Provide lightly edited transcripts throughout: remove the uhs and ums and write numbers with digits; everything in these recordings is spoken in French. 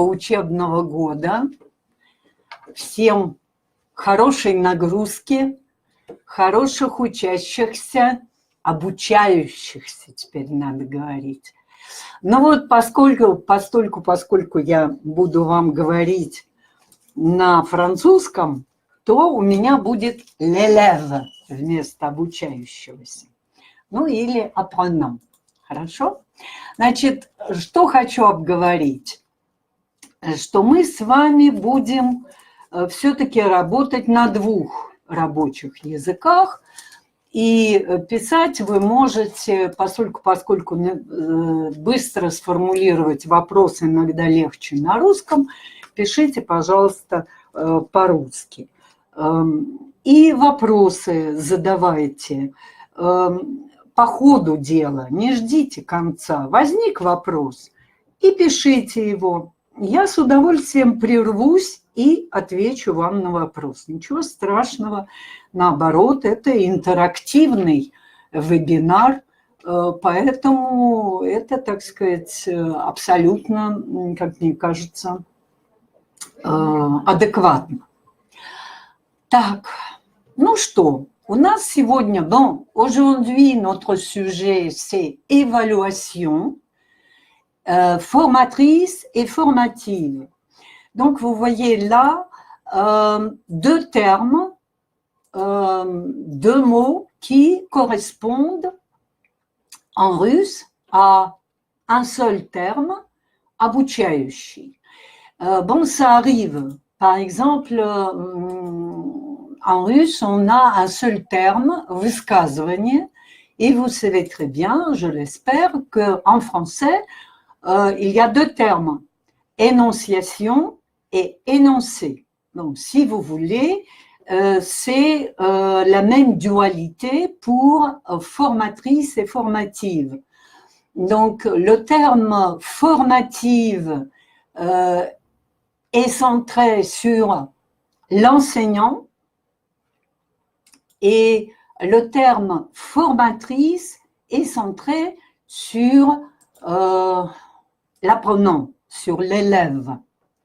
учебного года. Всем хорошей нагрузки, хороших учащихся, обучающихся, теперь надо говорить. Ну вот поскольку я буду вам говорить на французском, то у меня будет l'élève вместо обучающегося. Ну или apprenant. Хорошо? Значит, что хочу обговорить? Что мы с вами будем все-таки работать на двух рабочих языках. И писать вы можете, поскольку быстро сформулировать вопрос иногда легче на русском, пишите, пожалуйста, по-русски. И вопросы задавайте по ходу дела, не ждите конца. Возник вопрос, и пишите его. Я с удовольствием прервусь и отвечу вам на вопрос. Ничего страшного, наоборот, это интерактивный вебинар, поэтому это, так сказать, абсолютно, как мне кажется, адекватно. Так, ну что, у нас сегодня, aujourd'hui, notre sujet, c'est évaluation, formatrice et formative. Donc, vous voyez là deux termes, deux mots qui correspondent en russe à un seul terme, обучающий. Bon, ça arrive. Par exemple, en russe, on a un seul terme, высказывание, et vous savez très bien, je l'espère, qu'en français, il y a deux termes, énonciation et énoncé. Donc, si vous voulez, c'est la même dualité pour formatrice et formative. Donc, le terme formative est centré sur l'enseignant et le terme formatrice est centré sur l'apprenant, sur l'élève.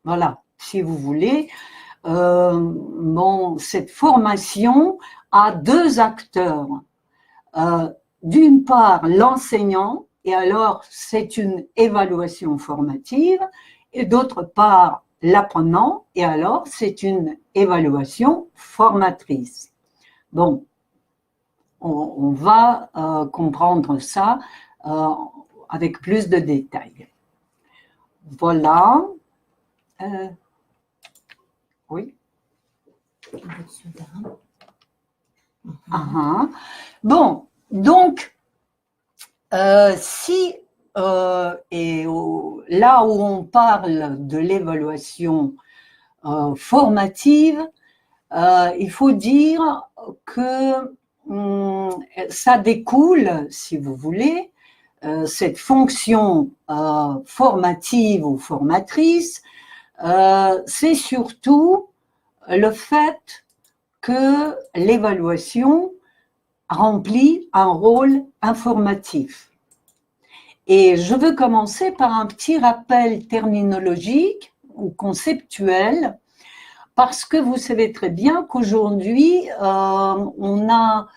Voilà, si vous voulez. Cette formation a deux acteurs. D'une part, l'enseignant, et alors c'est une évaluation formative, et d'autre part, l'apprenant, et alors c'est une évaluation formatrice. Bon, on va comprendre ça avec plus de détails. Voilà. Oui. Bon, donc, si là où on parle de l'évaluation formative, il faut dire que ça découle, si vous voulez, cette fonction formative ou formatrice, c'est surtout le fait que l'évaluation remplit un rôle informatif. Et je veux commencer par un petit rappel terminologique ou conceptuel, parce que vous savez très bien qu'aujourd'hui, on a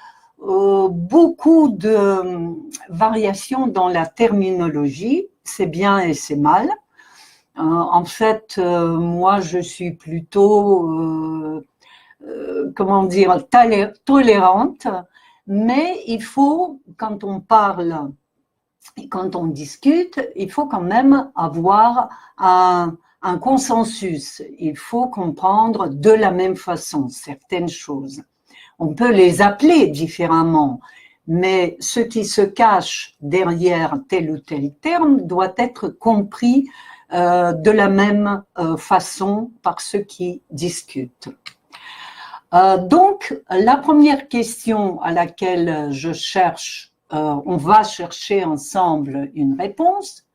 beaucoup de variations dans la terminologie, c'est bien et c'est mal. En fait, moi, je suis plutôt, comment dire, tolérante, mais il faut, quand on parle et quand on discute, il faut quand même avoir un consensus. Il faut comprendre de la même façon certaines choses. On peut les appeler différemment, mais ce qui se cache derrière tel ou tel terme doit être compris de la même façon par ceux qui discutent. Donc, la première question à laquelle on va chercher ensemble une réponse,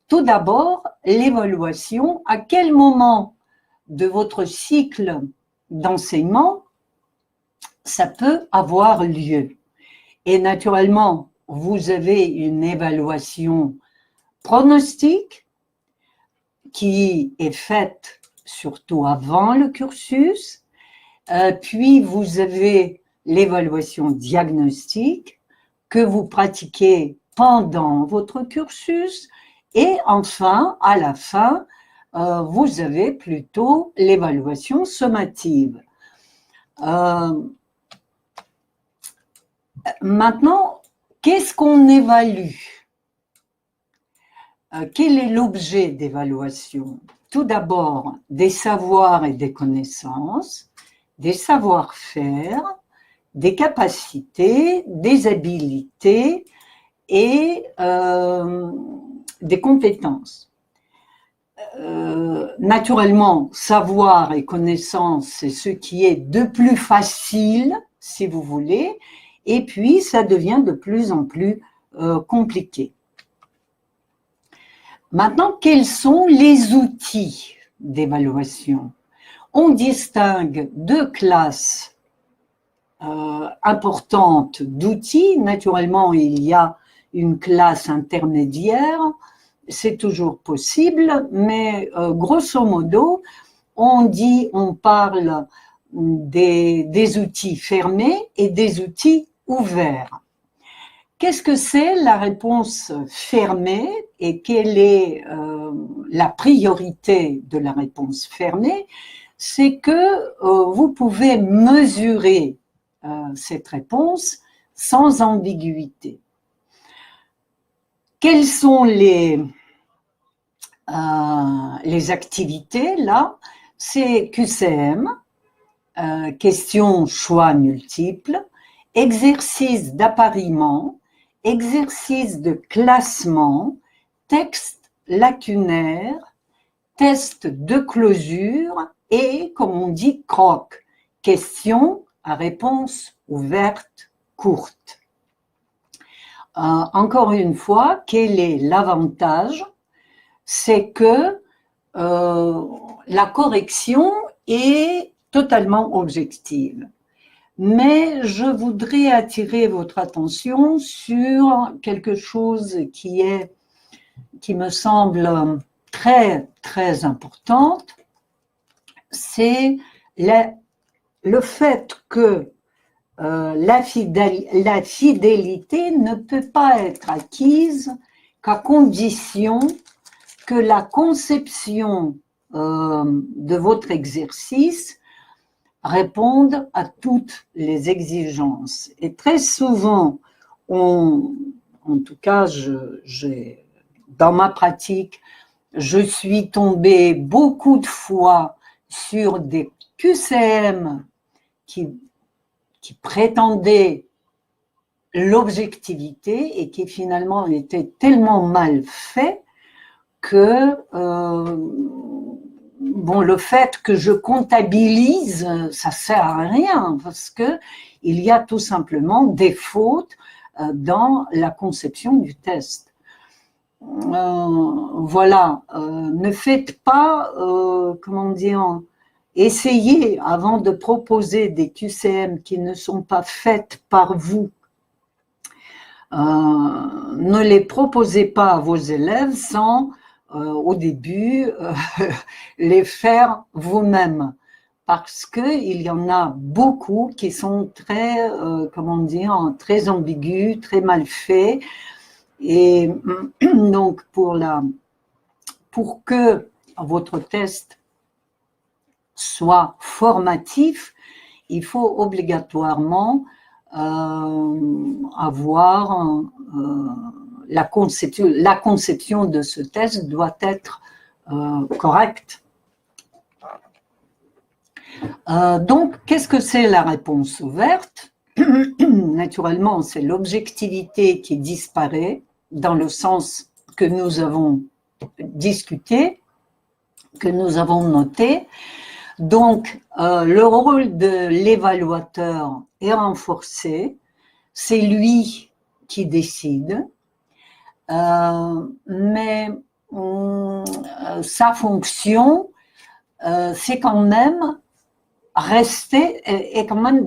tout d'abord, l'évaluation, à quel moment de votre cycle d'enseignement ça peut avoir lieu. Et naturellement, vous avez une évaluation pronostique, qui est faite surtout avant le cursus, puis vous avez l'évaluation diagnostique que vous pratiquez pendant votre cursus, et enfin, à la fin, vous avez plutôt l'évaluation sommative. Maintenant, qu'est-ce qu'on évalue? Quel est l'objet d'évaluation? Tout d'abord, des savoirs et des connaissances, des savoir-faire, des capacités, des habilités et des compétences. Naturellement, savoir et connaissance, c'est ce qui est de plus facile, si vous voulez, et puis ça devient de plus en plus compliqué. Maintenant, quels sont les outils d'évaluation? On distingue deux classes importantes d'outils. Naturellement, il y a une classe intermédiaire, c'est toujours possible, mais grosso modo, on parle des outils fermés et des outils ouverts. Qu'est-ce que c'est la réponse fermée et quelle est la priorité de la réponse fermée? C'est que vous pouvez mesurer cette réponse sans ambiguïté. Quelles sont les activités là? C'est QCM, questions choix multiples, exercice d'appariement, exercice de classement, texte lacunaire, test de closure et, comme on dit, croc, questions à réponse ouverte, courte. Encore une fois, quel est l'avantage? C'est que la correction est totalement objective. Mais je voudrais attirer votre attention sur quelque chose qui me semble très, très importante, c'est le fait que la fidélité ne peut pas être acquise qu'à condition que la conception de votre exercice réponde à toutes les exigences. Et très souvent, en tout cas, dans ma pratique, je suis tombée beaucoup de fois sur des QCM qui prétendaient l'objectivité et qui finalement étaient tellement mal faits que le fait que je comptabilise, ça sert à rien parce que il y a tout simplement des fautes dans la conception du test. Voilà, ne faites pas, essayez avant de proposer des QCM qui ne sont pas faites par vous. Ne les proposez pas à vos élèves sans au début les faire vous-même, parce qu'il y en a beaucoup qui sont très, très ambigus, très mal faits, et donc pour que votre test soit formatif, il faut obligatoirement avoir la conception de ce test doit être correcte. Donc, qu'est-ce que c'est la réponse ouverte? Naturellement, c'est l'objectivité qui disparaît dans le sens que nous avons discuté, que nous avons noté. Donc, le rôle de l'évaluateur est renforcé, c'est lui qui décide, mais sa fonction, c'est quand même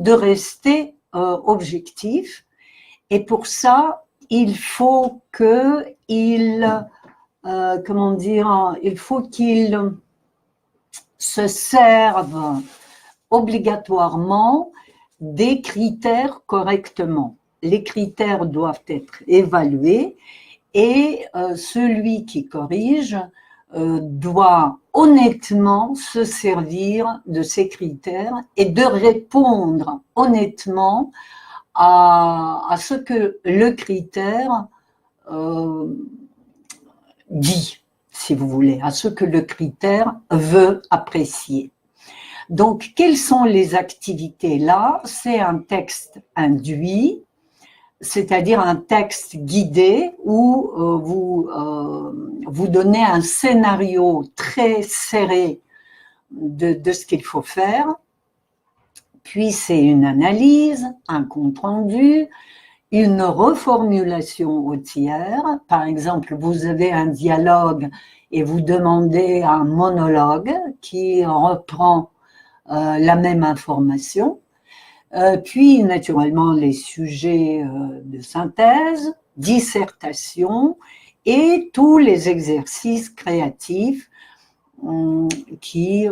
de rester objectif, et pour ça, il faut qu'il comment dire, il faut qu'il se serve obligatoirement des critères correctement. Les critères doivent être évalués et celui qui corrige doit honnêtement se servir de ces critères et de répondre honnêtement à ce que le critère dit, si vous voulez, à ce que le critère veut apprécier. Donc, quelles sont les activités là? C'est un texte induit, c'est-à-dire un texte guidé où vous donnez un scénario très serré de ce qu'il faut faire. Puis c'est une analyse, un compte-rendu, une reformulation au tiers. Par exemple, vous avez un dialogue et vous demandez un monologue qui reprend la même information. Puis, naturellement, les sujets de synthèse, dissertation et tous les exercices créatifs qui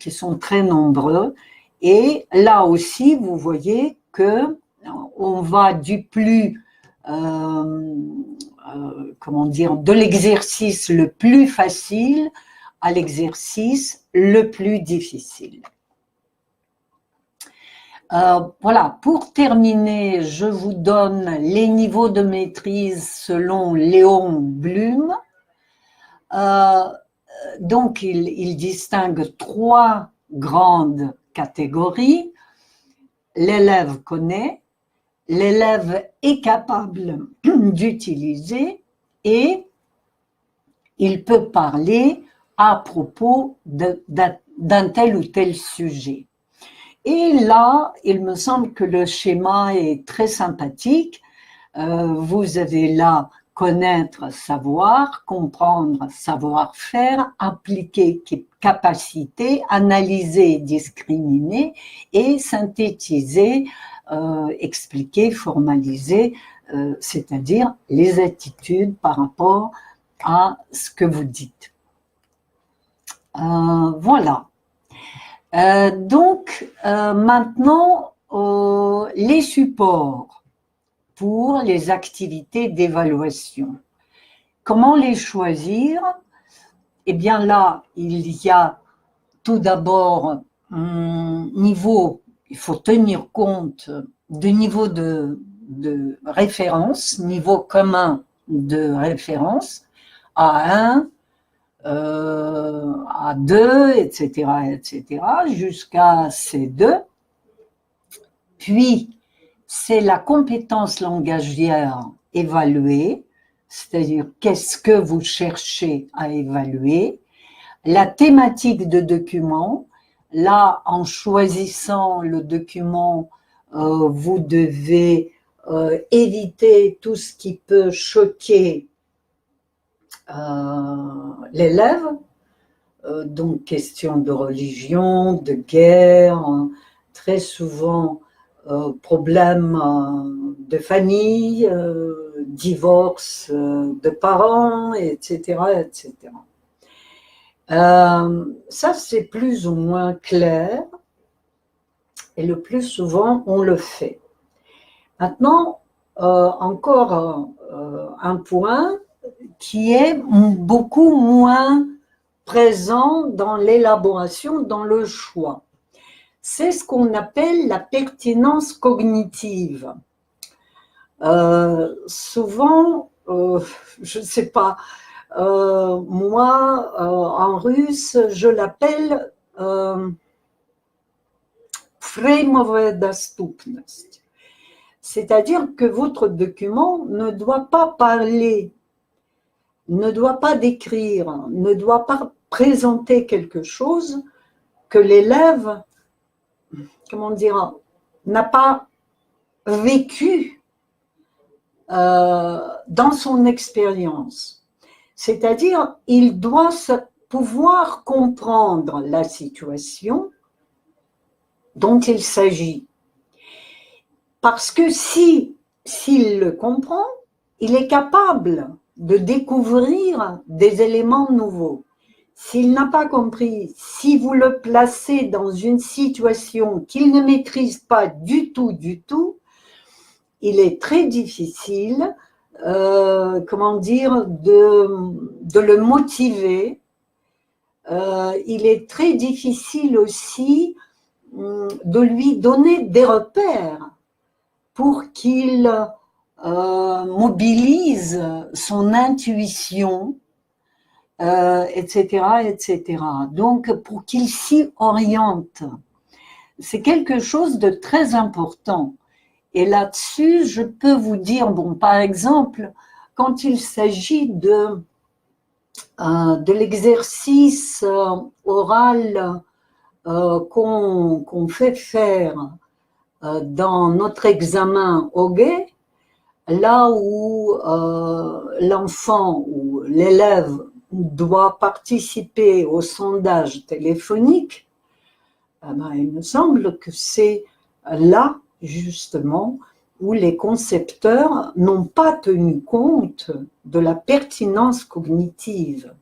sont très nombreux. Et là aussi, vous voyez que on va du plus, comment dire, de l'exercice le plus facile à l'exercice le plus difficile. Voilà, pour terminer, je vous donne les niveaux de maîtrise selon Léon Blum. Donc, il distingue 3 grandes catégories. L'élève connaît, l'élève est capable d'utiliser et il peut parler à propos d'un tel ou tel sujet. Et là, il me semble que le schéma est très sympathique. Vous avez là connaître, savoir, comprendre, savoir-faire, appliquer, capacité, analyser, discriminer et synthétiser, expliquer, formaliser, c'est-à-dire les attitudes par rapport à ce que vous dites. Voilà. Donc, maintenant, les supports pour les activités d'évaluation. Comment les choisir? Eh bien là, il y a tout d'abord un niveau, il faut tenir compte du niveau de référence, niveau commun de référence, A1, A2, etc., jusqu'à C2. Puis, c'est la compétence langagière évaluée, c'est-à-dire qu'est-ce que vous cherchez à évaluer. La thématique de document, là, en choisissant le document, vous devez éviter tout ce qui peut choquer l'élève, donc question de religion, de guerre, très souvent problèmes de famille, divorce de parents, etc., etc. Ça, c'est plus ou moins clair et le plus souvent, on le fait. Maintenant, encore un point qui est beaucoup moins présent dans l'élaboration, dans le choix. C'est ce qu'on appelle la pertinence cognitive. Souvent, je ne sais pas, moi, en russe, je l'appelle временная доступность. C'est-à-dire que votre document ne doit pas parler, ne doit pas décrire, ne doit pas présenter quelque chose que l'élève, comment dire, n'a pas vécu dans son expérience. C'est-à-dire, il doit pouvoir comprendre la situation dont il s'agit. Parce que s'il le comprend, il est capable de découvrir des éléments nouveaux. S'il n'a pas compris, si vous le placez dans une situation qu'il ne maîtrise pas du tout, il est très difficile, comment dire, de le motiver. Il est très difficile aussi de lui donner des repères pour qu'il mobilise son intuition, etc., etc. Donc, pour qu'il s'y oriente, c'est quelque chose de très important. Et là-dessus, je peux vous dire, bon, par exemple, quand il s'agit de l'exercice oral qu'on fait faire dans notre examen Hoguet, là où l'enfant ou l'élève doit participer au sondage téléphonique, il me semble que c'est là, justement, où les concepteurs n'ont pas tenu compte de la pertinence cognitive.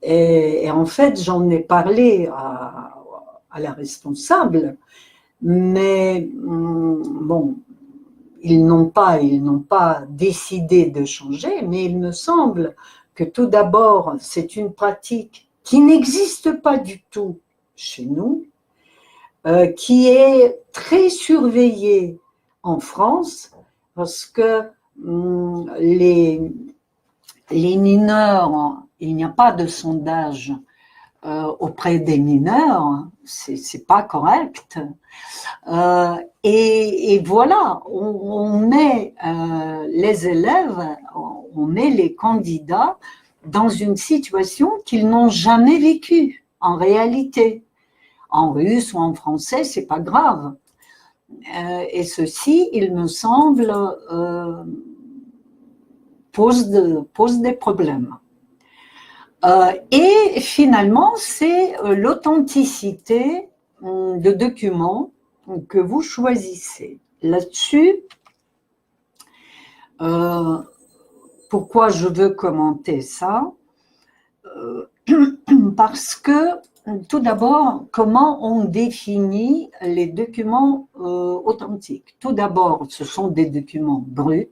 Et en fait, j'en ai parlé à la responsable, mais bon, ils n'ont pas décidé de changer, mais il me semble que tout d'abord, c'est une pratique qui n'existe pas du tout chez nous, qui est très surveillée en France, parce que les mineurs, il n'y a pas de sondage auprès des mineurs, c'est pas correct. Et voilà, on met les élèves, on met les candidats dans une situation qu'ils n'ont jamais vécue en réalité. En russe ou en français, c'est pas grave. Et ceci, il me semble, pose des problèmes. Et finalement, c'est l'authenticité de documents que vous choisissez. Là-dessus, pourquoi je veux commenter ça? Parce que, tout d'abord, comment on définit les documents authentiques? Tout d'abord, ce sont des documents bruts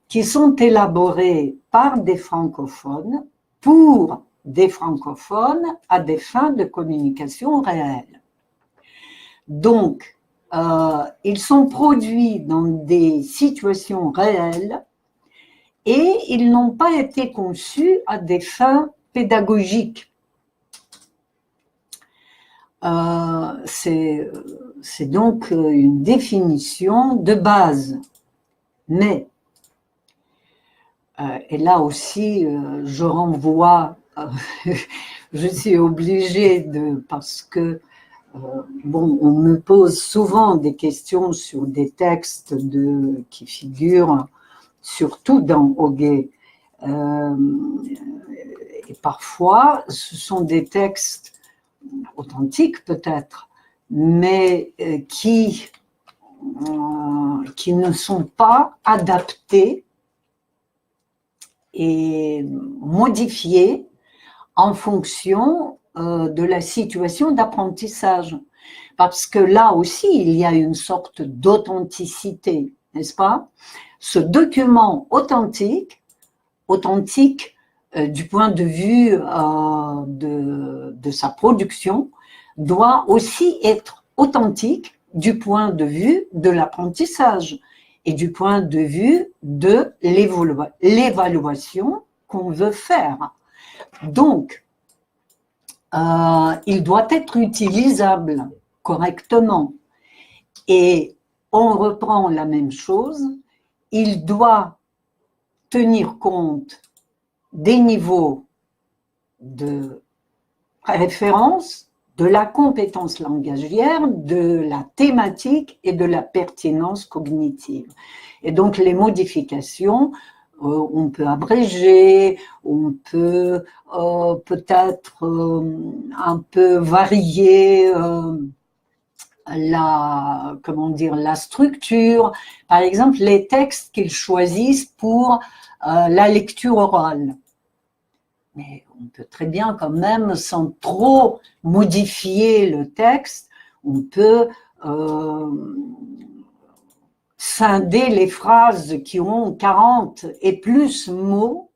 qui sont élaborés par des francophones pour des francophones à des fins de communication réelle. Donc, ils sont produits dans des situations réelles et ils n'ont pas été conçus à des fins pédagogiques. C'est donc une définition de base. Mais, et là aussi, je renvoie, je suis obligée parce que bon, on me pose souvent des questions sur des textes qui figurent surtout dans Hoguet. Et parfois, ce sont des textes authentiques peut-être, mais qui ne sont pas adaptés et modifiés en fonction de la situation d'apprentissage. Parce que là aussi, il y a une sorte d'authenticité, n'est-ce pas? Ce document authentique du point de vue de sa production, doit aussi être authentique du point de vue de l'apprentissage et du point de vue de l'évaluation qu'on veut faire. Donc, il doit être utilisable correctement. Et on reprend la même chose, il doit tenir compte des niveaux de référence, de la compétence langagière, de la thématique et de la pertinence cognitive. Et donc les modifications, on peut abréger, on peut peut-être un peu varier la structure, par exemple les textes qu'ils choisissent pour la lecture orale. Mais on peut très bien quand même, sans trop modifier le texte, on peut scinder les phrases qui ont 40 et plus mots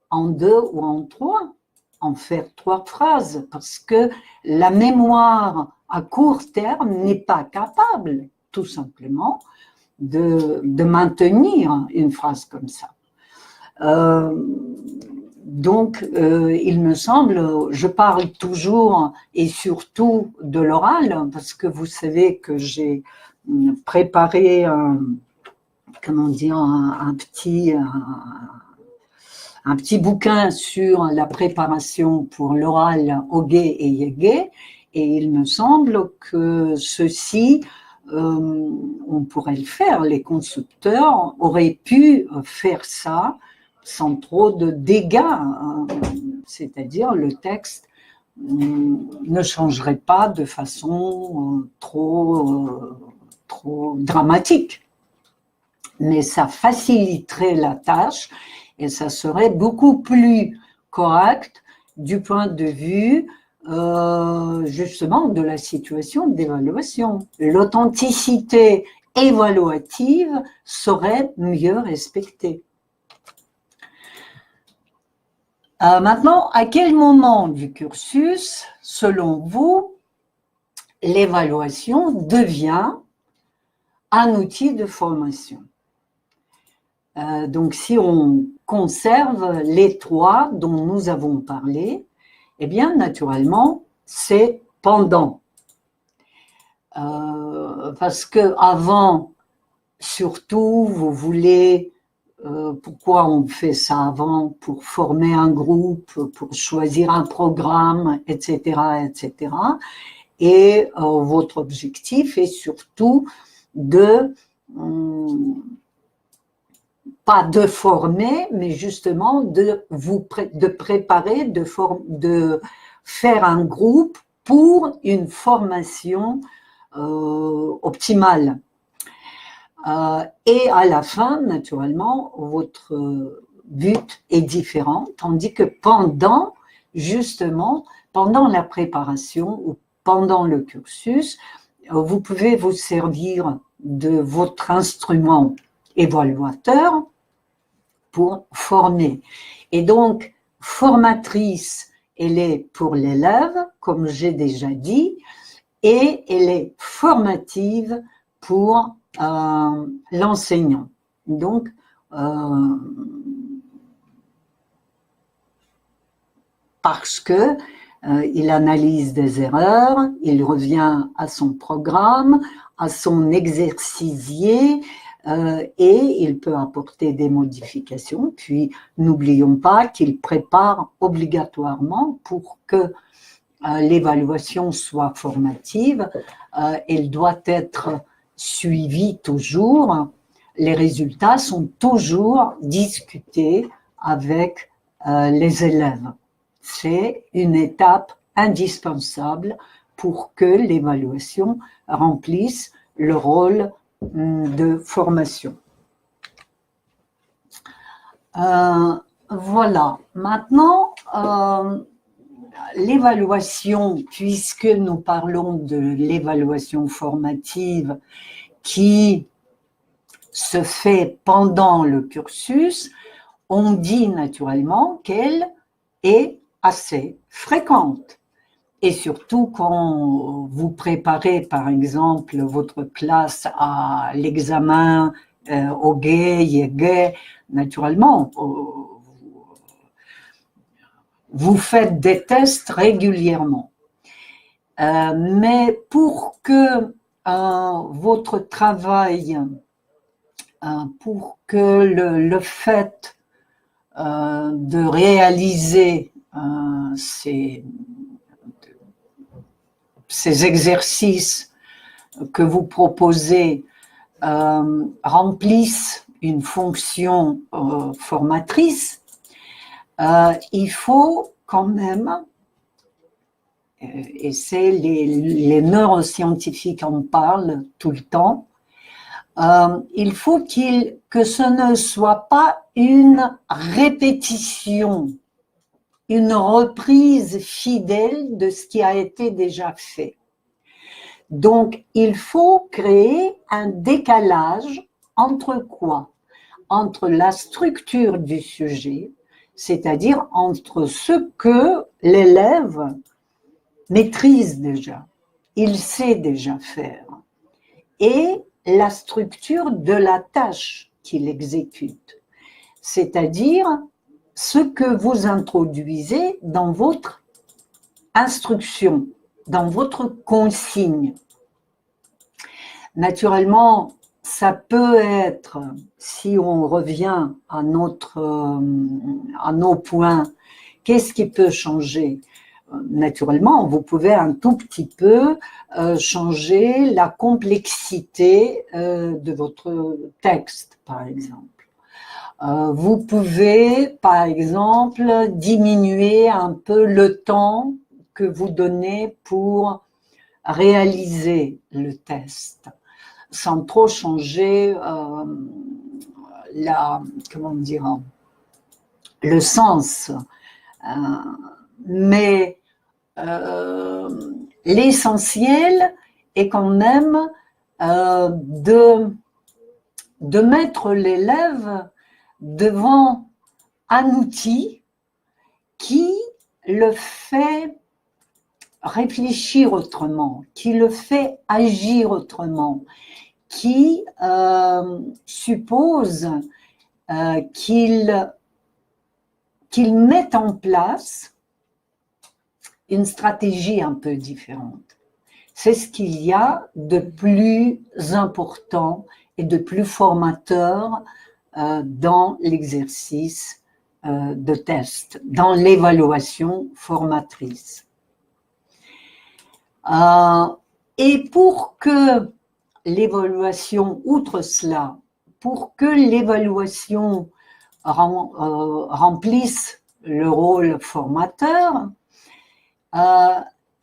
en 2 ou en 3, en faire 3 phrases, parce que la mémoire à court terme n'est pas capable, tout simplement, de maintenir une phrase comme ça. Donc, il me semble, je parle toujours et surtout de l'oral, parce que vous savez que j'ai préparé un petit bouquin sur la préparation pour l'oral Ogé et Yégué, et il me semble que ceci, on pourrait le faire, les constructeurs auraient pu faire ça sans trop de dégâts, hein. C'est-à-dire le texte ne changerait pas de façon trop dramatique, mais ça faciliterait la tâche et ça serait beaucoup plus correct du point de vue justement de la situation d'évaluation. L'authenticité évaluative serait mieux respectée. Maintenant, à quel moment du cursus, selon vous, l'évaluation devient un outil de formation? Donc, si on conserve les 3 dont nous avons parlé, eh bien, naturellement, c'est pendant. Parce que avant, surtout, vous voulez... pourquoi on fait ça avant? Pour former un groupe, pour choisir un programme, etc., etc. Et votre objectif est surtout de... pas de former, mais justement de préparer, de faire un groupe pour une formation optimale. Et à la fin, naturellement, votre but est différent, tandis que justement, pendant la préparation ou pendant le cursus, vous pouvez vous servir de votre instrument évaluateur pour former. Et donc, formatrice, elle est pour l'élève, comme j'ai déjà dit, et elle est formative pour l'enseignant. Donc, parce que il analyse des erreurs, il revient à son programme, à son exercice, et il peut apporter des modifications. Puis, n'oublions pas qu'il prépare obligatoirement pour que l'évaluation soit formative. Elle doit être suivie toujours. Les résultats sont toujours discutés avec les élèves. C'est une étape indispensable pour que l'évaluation remplisse le rôle de formation. Voilà. Maintenant, l'évaluation, puisque nous parlons de l'évaluation formative qui se fait pendant le cursus, on dit naturellement qu'elle est assez fréquente. Et surtout quand vous préparez, par exemple, votre classe à l'examen Ogé, Yégué, naturellement, vous faites des tests régulièrement. Mais pour que votre travail, pour que le fait de réaliser ces exercices que vous proposez remplissent une fonction formatrice, il faut quand même et c'est les neuroscientifiques en parlent tout le temps, il faut que ce ne soit pas une répétition, une reprise fidèle de ce qui a été déjà fait. Donc, il faut créer un décalage entre quoi? Entre la structure du sujet, c'est-à-dire entre ce que l'élève maîtrise déjà, il sait déjà faire, et la structure de la tâche qu'il exécute, c'est-à-dire ce que vous introduisez dans votre instruction, dans votre consigne. Naturellement, ça peut être, si on revient à nos points, qu'est-ce qui peut changer? Naturellement, vous pouvez un tout petit peu changer la complexité de votre texte, par exemple. Vous pouvez, par exemple, diminuer un peu le temps que vous donnez pour réaliser le test, sans trop changer comment dire, le sens. Mais l'essentiel est quand même de mettre l'élève devant un outil qui le fait réfléchir autrement, qui le fait agir autrement, qui suppose qu'il mette en place une stratégie un peu différente. C'est ce qu'il y a de plus important et de plus formateur dans l'exercice de test, dans l'évaluation formatrice. Et pour que l'évaluation, outre cela, pour que l'évaluation remplisse le rôle formateur,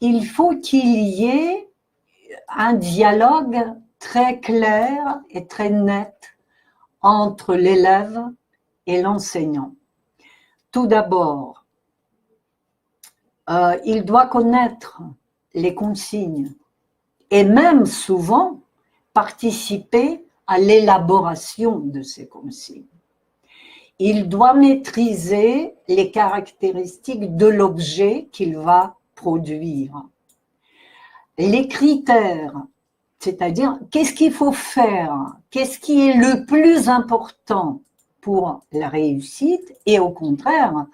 il faut qu'il y ait un dialogue très clair et très net entre l'élève et l'enseignant. Tout d'abord, il doit connaître les consignes et même souvent participer à l'élaboration de ces consignes. Il doit maîtriser les caractéristiques de l'objet qu'il va produire. Les critères, c'est-à-dire qu'est-ce qu'il faut faire, qu'est-ce qui est le plus important pour la réussite et au contraire,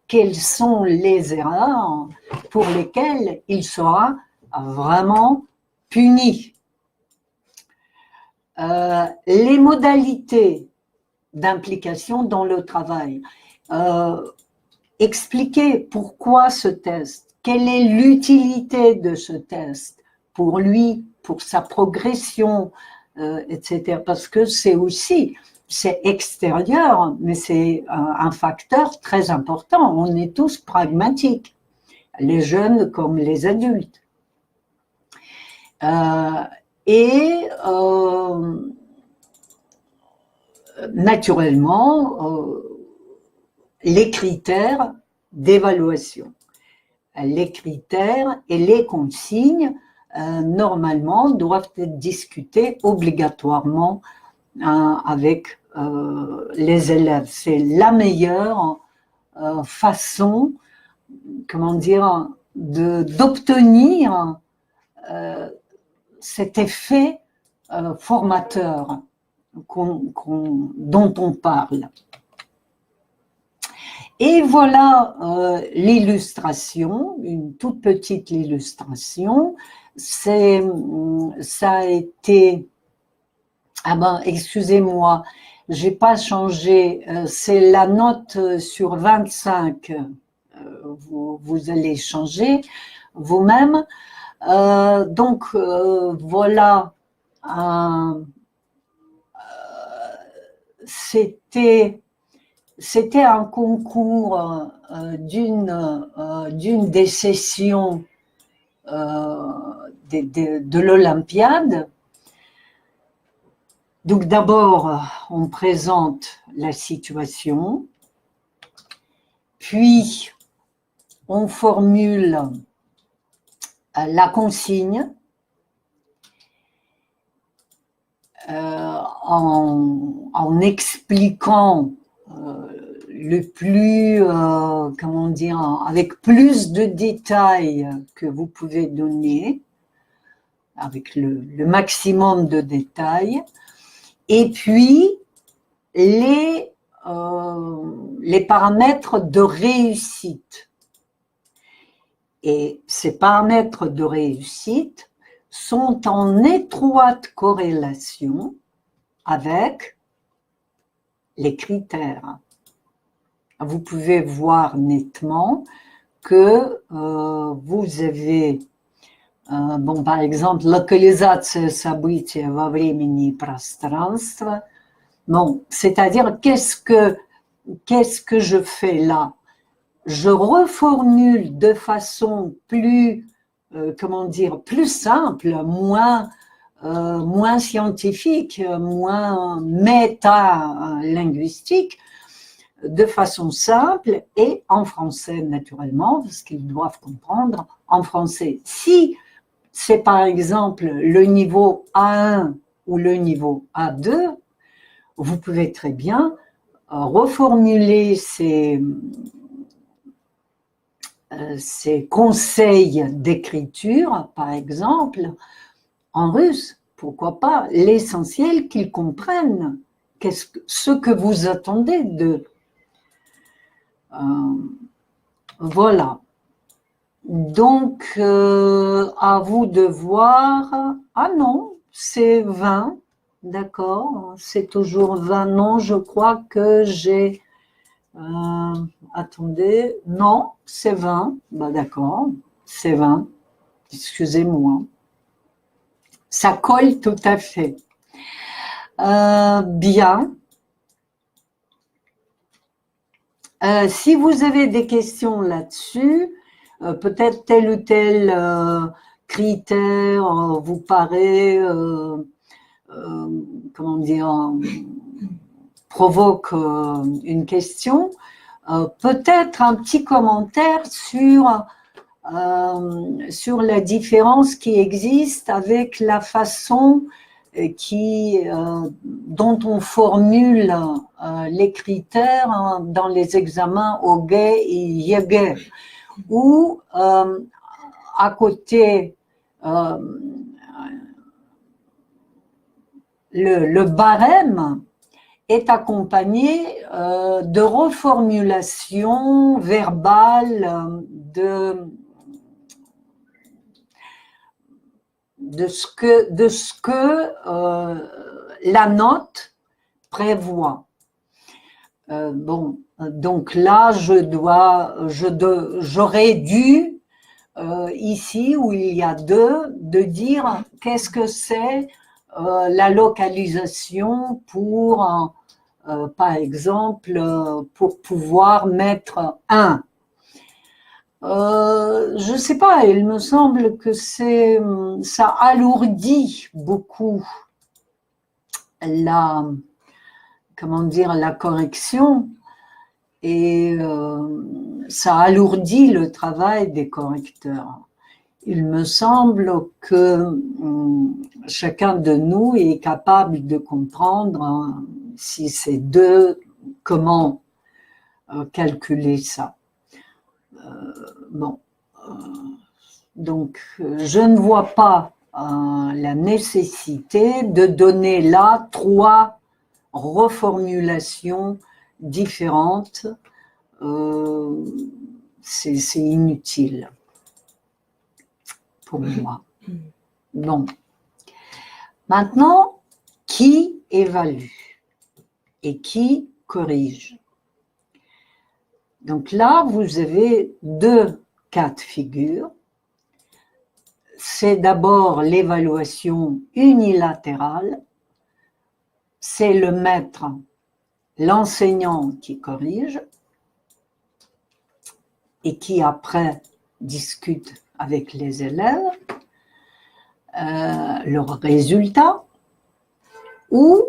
quelles sont les erreurs pour lesquelles il sera vraiment puni. Les modalités d'implication dans le travail. Expliquer pourquoi ce test, quelle est l'utilité de ce test pour lui, pour sa progression, etc. Parce que c'est extérieur, mais c'est un facteur très important. On est tous pragmatiques, les jeunes comme les adultes. Naturellement, les critères d'évaluation. Les critères et les consignes, normalement, doivent être discutés obligatoirement avec les élèves. C'est la meilleure façon, comment dire, d'obtenir cet effet formateur dont on parle. Et voilà l'illustration, une toute petite illustration. Ça a été... Ah ben, excusez-moi, j'ai pas changé. C'est la note sur 25. Vous allez changer vous-même. Donc, voilà. C'était un concours d'une des sessions de l'Olympiade. Donc d'abord, on présente la situation, puis on formule la consigne en expliquant le plus, comment dire, avec plus de détails que vous pouvez donner, avec le maximum de détails, et puis les paramètres de réussite. Et ces paramètres de réussite sont en étroite corrélation avec les critères. Vous pouvez voir nettement que vous avez, bon, par exemple, localisация события во времени и пространстве. Bon, c'est-à-dire, qu'est-ce que je fais là? Je reformule de façon plus, comment dire, plus simple, moins scientifique, moins méta-linguistique, de façon simple et en français naturellement, parce qu'ils doivent comprendre en français. Si c'est par exemple le niveau A1 ou le niveau A2, vous pouvez très bien reformuler ces conseils d'écriture, par exemple, en russe. Pourquoi pas? L'essentiel qu'ils comprennent ce que vous attendez d'eux. Voilà. Donc, à vous de voir. Ah non, c'est 20, d'accord, c'est toujours 20. Non, je crois que j'ai... attendez, non, c'est 20. Bah, d'accord, c'est 20. Excusez-moi. Ça colle tout à fait. Bien. Si vous avez des questions là-dessus, peut-être tel ou tel critère vous paraît, comment dire, provoque une question, peut-être un petit commentaire sur la différence qui existe avec la façon dont on formule les critères dans les examens OGE et YEGE, où à côté le barème est accompagné de reformulations verbales de ce que la note prévoit. Bon, donc là, j'aurais dû, ici où il y a de dire qu'est-ce que c'est la localisation pour, par exemple, pour pouvoir mettre 1. Je ne sais pas, il me semble que ça alourdit beaucoup la correction et ça alourdit le travail des correcteurs. Il me semble que chacun de nous est capable de comprendre si c'est 2, comment calculer ça. Bon, donc je ne vois pas la nécessité de donner là 3 reformulations différentes. C'est inutile pour moi. Bon. Maintenant, qui évalue et qui corrige? Donc là, vous avez 2 cas de figure. C'est d'abord l'évaluation unilatérale. C'est le maître, l'enseignant qui corrige et qui après discute avec les élèves, leurs résultats, ou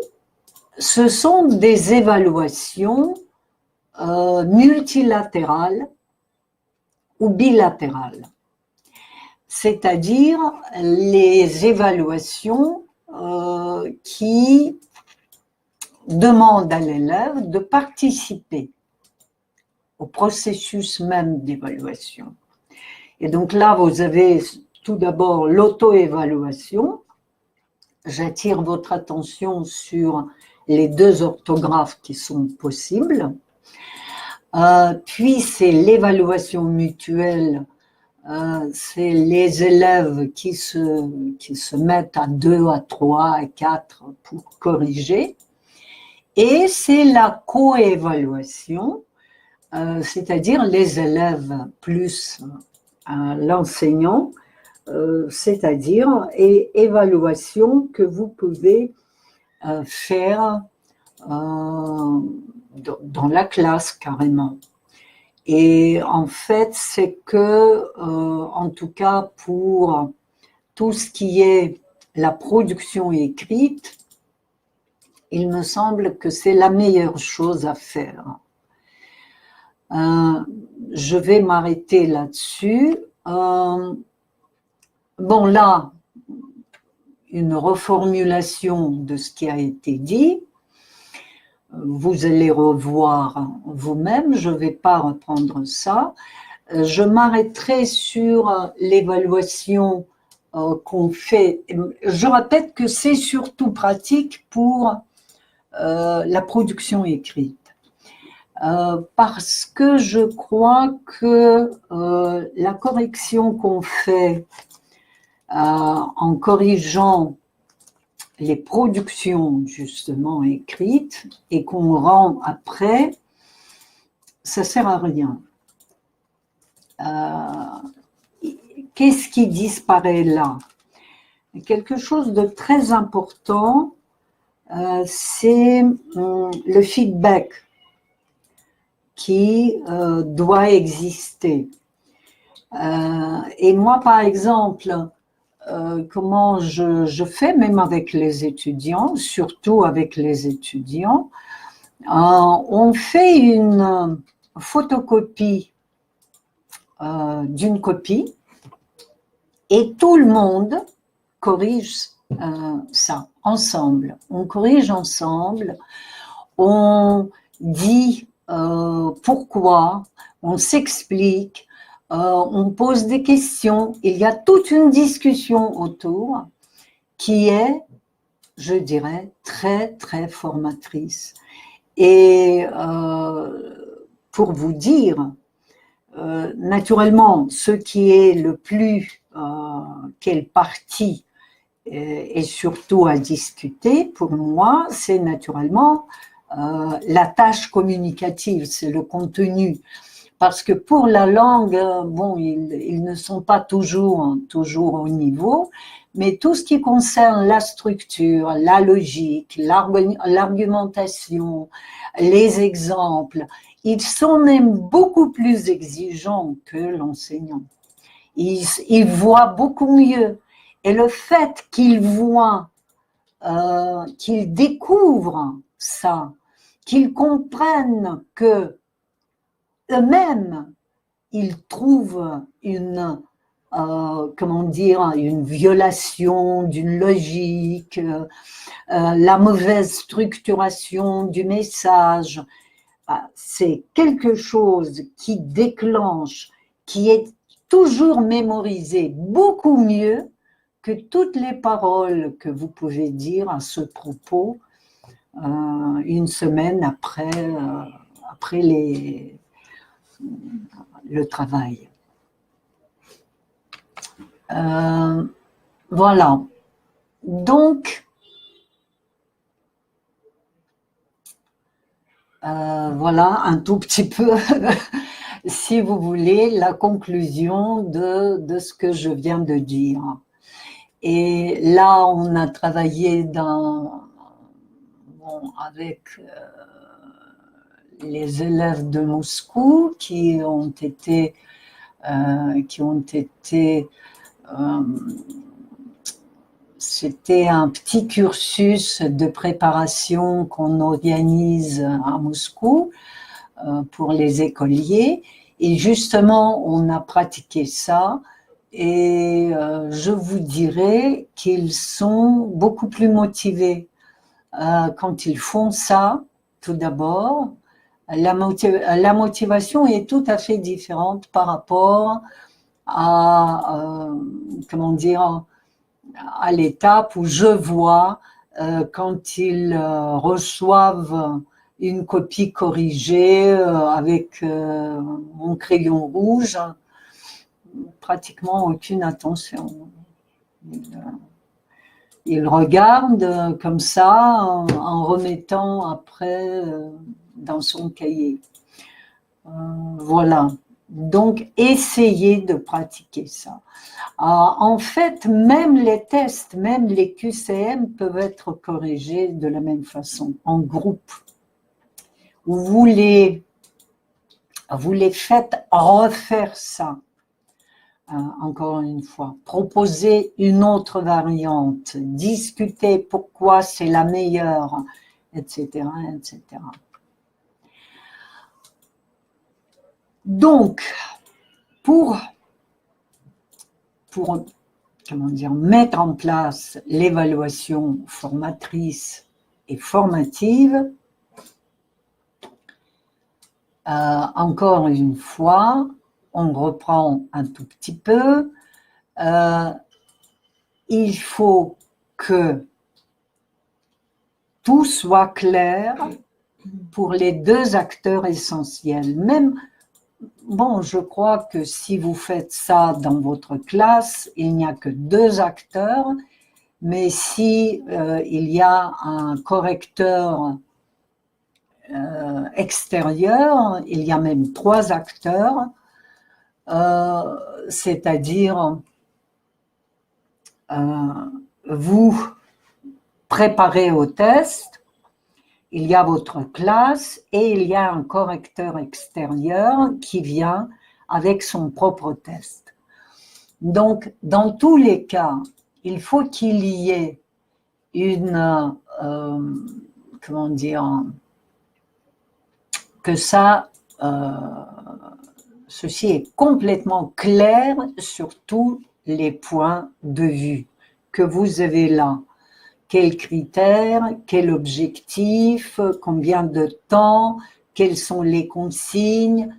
ce sont des évaluations multilatérales ou bilatérales, c'est-à-dire les évaluations qui demandent à l'élève de participer au processus même d'évaluation. Et donc là, vous avez tout d'abord l'auto-évaluation. J'attire votre attention sur les 2 orthographes qui sont possibles. Puis c'est l'évaluation mutuelle. C'est les élèves qui se mettent à 2, à 3, à 4 pour corriger. Et c'est la coévaluation, c'est-à-dire les élèves plus l'enseignant, c'est-à-dire évaluation que vous pouvez faire dans la classe carrément. Et en fait, c'est que, en tout cas pour tout ce qui est la production écrite, il me semble que c'est la meilleure chose à faire. Je vais m'arrêter là-dessus. Bon, là, une reformulation de ce qui a été dit. Vous allez revoir vous-même, je ne vais pas reprendre ça. Je m'arrêterai sur l'évaluation qu'on fait. Je répète que c'est surtout pratique pour la production écrite. Parce que je crois que la correction qu'on fait en corrigeant les productions justement écrites et qu'on rend après, ça sert à rien. Qu'est-ce qui disparaît là? Quelque chose de très important, c'est le feedback qui doit exister. Et moi, par exemple, comment je fais, même avec les étudiants, surtout avec les étudiants, on fait une photocopie d'une copie et tout le monde corrige ça ensemble. On corrige ensemble, on dit pourquoi, on s'explique, on pose des questions. Il y a toute une discussion autour qui est, je dirais, très, très formatrice. Et pour vous dire, naturellement, ce qui est le plus, quelle partie est surtout à discuter, pour moi, c'est naturellement la tâche communicative, c'est le contenu. Parce que pour la langue, bon, ils ne sont pas toujours au niveau, mais tout ce qui concerne la structure, la logique, l'argumentation, les exemples, ils sont même beaucoup plus exigeants que l'enseignant. Ils voient beaucoup mieux. Et le fait qu'ils voient, qu'ils découvrent ça, qu'ils comprennent que eux-mêmes, ils trouvent une, comment dire, une violation d'une logique, la mauvaise structuration du message. C'est quelque chose qui déclenche, qui est toujours mémorisé beaucoup mieux que toutes les paroles que vous pouvez dire à ce propos une semaine après le travail. Voilà. Donc, voilà un tout petit peu, si vous voulez, la conclusion de ce que je viens de dire. Et là, on a travaillé avec les élèves de Moscou qui ont été qui ont été... c'était un petit cursus de préparation qu'on organise à Moscou pour les écoliers. Et justement, on a pratiqué ça. Et je vous dirais qu'ils sont beaucoup plus motivés quand ils font ça, tout d'abord. La motivation est tout à fait différente par rapport à, comment dire, à l'étape où je vois quand ils reçoivent une copie corrigée avec mon crayon rouge, pratiquement aucune attention. Il regarde comme ça en remettant après dans son cahier. Voilà. Donc, essayez de pratiquer ça. En fait, même les tests, même les QCM peuvent être corrigés de la même façon, en groupe. Vous les faites refaire ça. Encore une fois, proposer une autre variante, discuter pourquoi c'est la meilleure, etc., etc. Donc, pour comment dire, mettre en place l'évaluation formatrice et formative, encore une fois, on reprend un tout petit peu. Il faut que tout soit clair pour les deux acteurs essentiels. Même, bon, je crois que si vous faites ça dans votre classe, il n'y a que deux acteurs, mais si il y a un correcteur extérieur, il y a même trois acteurs, c'est-à-dire vous préparez au test, il y a votre classe et il y a un correcteur extérieur qui vient avec son propre test. Donc, dans tous les cas, il faut qu'il y ait une, comment dire, que ça, ceci est complètement clair sur tous les points de vue que vous avez là. Quels critères, quel objectif, combien de temps, quelles sont les consignes.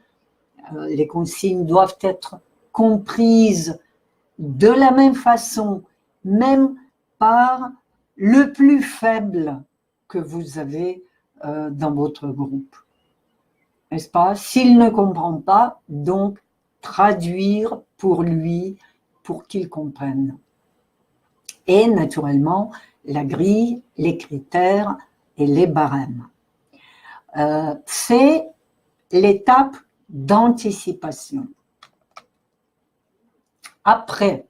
Les consignes doivent être comprises de la même façon, même par le plus faible que vous avez dans votre groupe. N'est-ce pas? S'il ne comprend pas, donc traduire pour lui, pour qu'il comprenne. Et naturellement, la grille, les critères et les barèmes. C'est l'étape d'anticipation. Après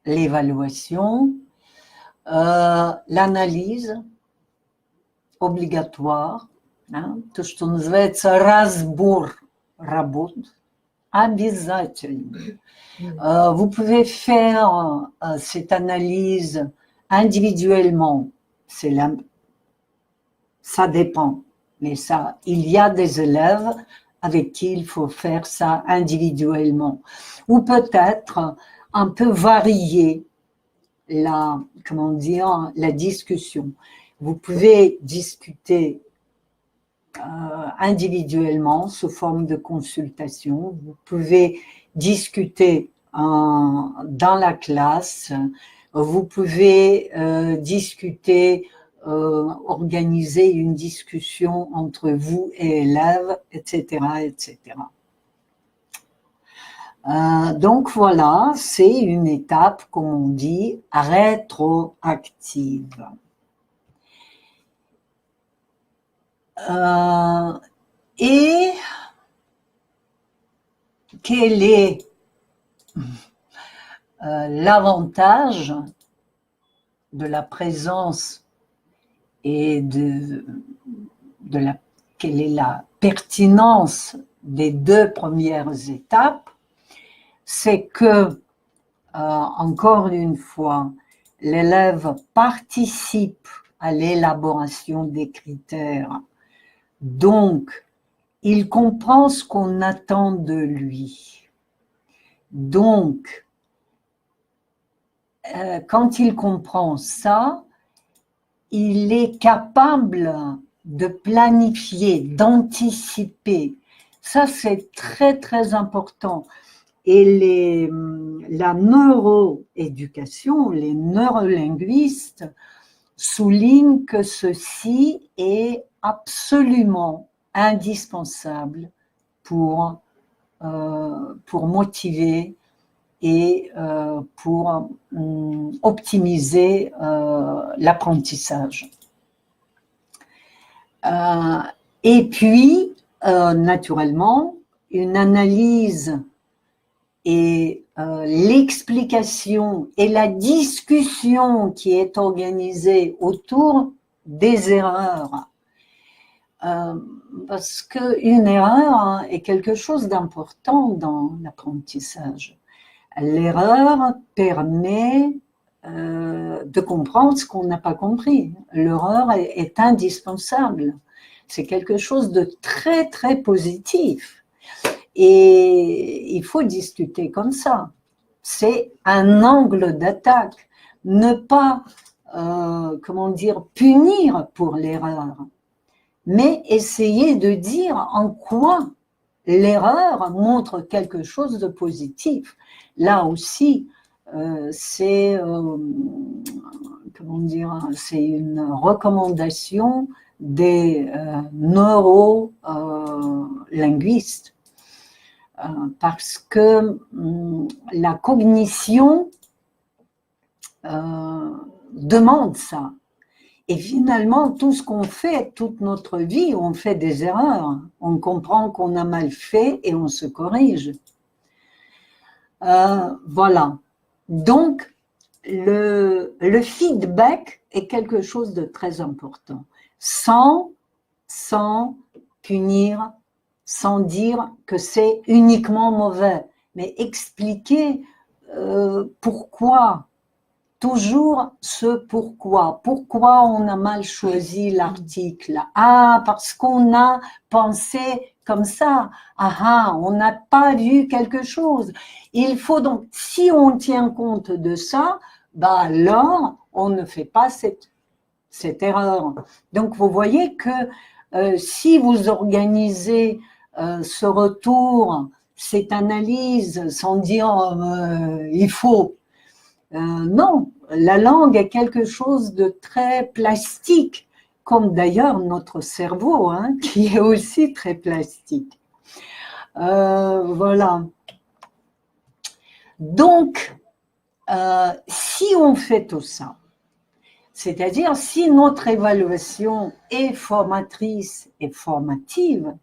l'évaluation, l'analyse obligatoire, то, что называется разбор работ, обязательно. Vous pouvez faire cette analyse individuellement, ça dépend, mais ça, il y a des élèves avec qui il faut faire ça individuellement, ou peut-être un peu varier la discussion. Vous pouvez discuter individuellement sous forme de consultation. Vous pouvez discuter dans la classe. Vous pouvez discuter, organiser une discussion entre vous et élèves, etc., etc. Donc voilà, c'est une étape, comme on dit, rétroactive. Et quel est l'avantage de la présence et quelle est la pertinence des 2 premières étapes, c'est que, encore une fois, l'élève participe à l'élaboration des critères. Donc, il comprend ce qu'on attend de lui. Donc, quand il comprend ça, il est capable de planifier, d'anticiper. Ça, c'est très, très important. Et la neuroéducation, les neurolinguistes soulignent que ceci est absolument indispensable pour motiver et pour optimiser l'apprentissage. Et puis, naturellement, une analyse et l'explication et la discussion qui est organisée autour des erreurs. Parce qu'une erreur est quelque chose d'important dans l'apprentissage. L'erreur permet de comprendre ce qu'on n'a pas compris. L'erreur est indispensable. C'est quelque chose de très, très positif. Et il faut discuter comme ça. C'est un angle d'attaque. Ne pas, punir pour l'erreur, mais essayer de dire en quoi l'erreur montre quelque chose de positif. Là aussi, c'est une recommandation des neurolinguistes. Parce que la cognition demande ça. Et finalement, tout ce qu'on fait, toute notre vie, on fait des erreurs. On comprend qu'on a mal fait et on se corrige. Voilà. Donc, le feedback est quelque chose de très important. Sans punir, sans dire que c'est uniquement mauvais, mais expliquer pourquoi, toujours ce pourquoi. Pourquoi on a mal choisi l'article? Ah, parce qu'on a pensé comme ça. Ah, on n'a pas vu quelque chose. Il faut donc, si on tient compte de ça, bah alors on ne fait pas cette erreur. Donc vous voyez que si vous organisez ce retour, cette analyse, sans dire il faut. Non, la langue est quelque chose de très plastique, comme d'ailleurs notre cerveau, hein, qui est aussi très plastique. Voilà. Donc, si on fait tout ça, c'est-à-dire si notre évaluation est formatrice et formative,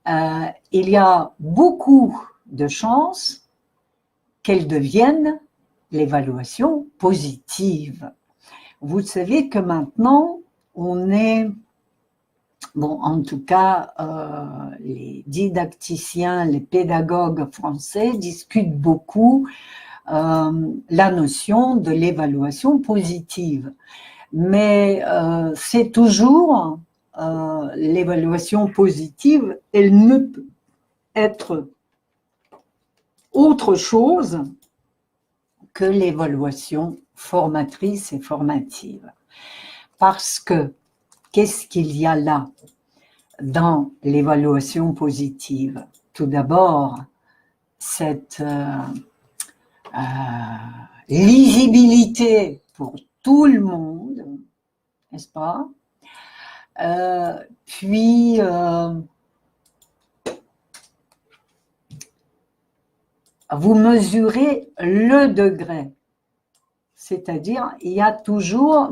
il y a beaucoup de chances qu'elle devienne l'évaluation positive. Vous savez que maintenant, on est, bon, en tout cas, les didacticiens, les pédagogues français discutent beaucoup la notion de l'évaluation positive. Mais c'est toujours l'évaluation positive, elle ne peut être autre chose que l'évaluation formatrice et formative. Parce que, qu'est-ce qu'il y a là dans l'évaluation positive? Tout d'abord, cette lisibilité pour tout le monde, n'est-ce pas? Puis, vous mesurez le degré, c'est-à-dire il y a toujours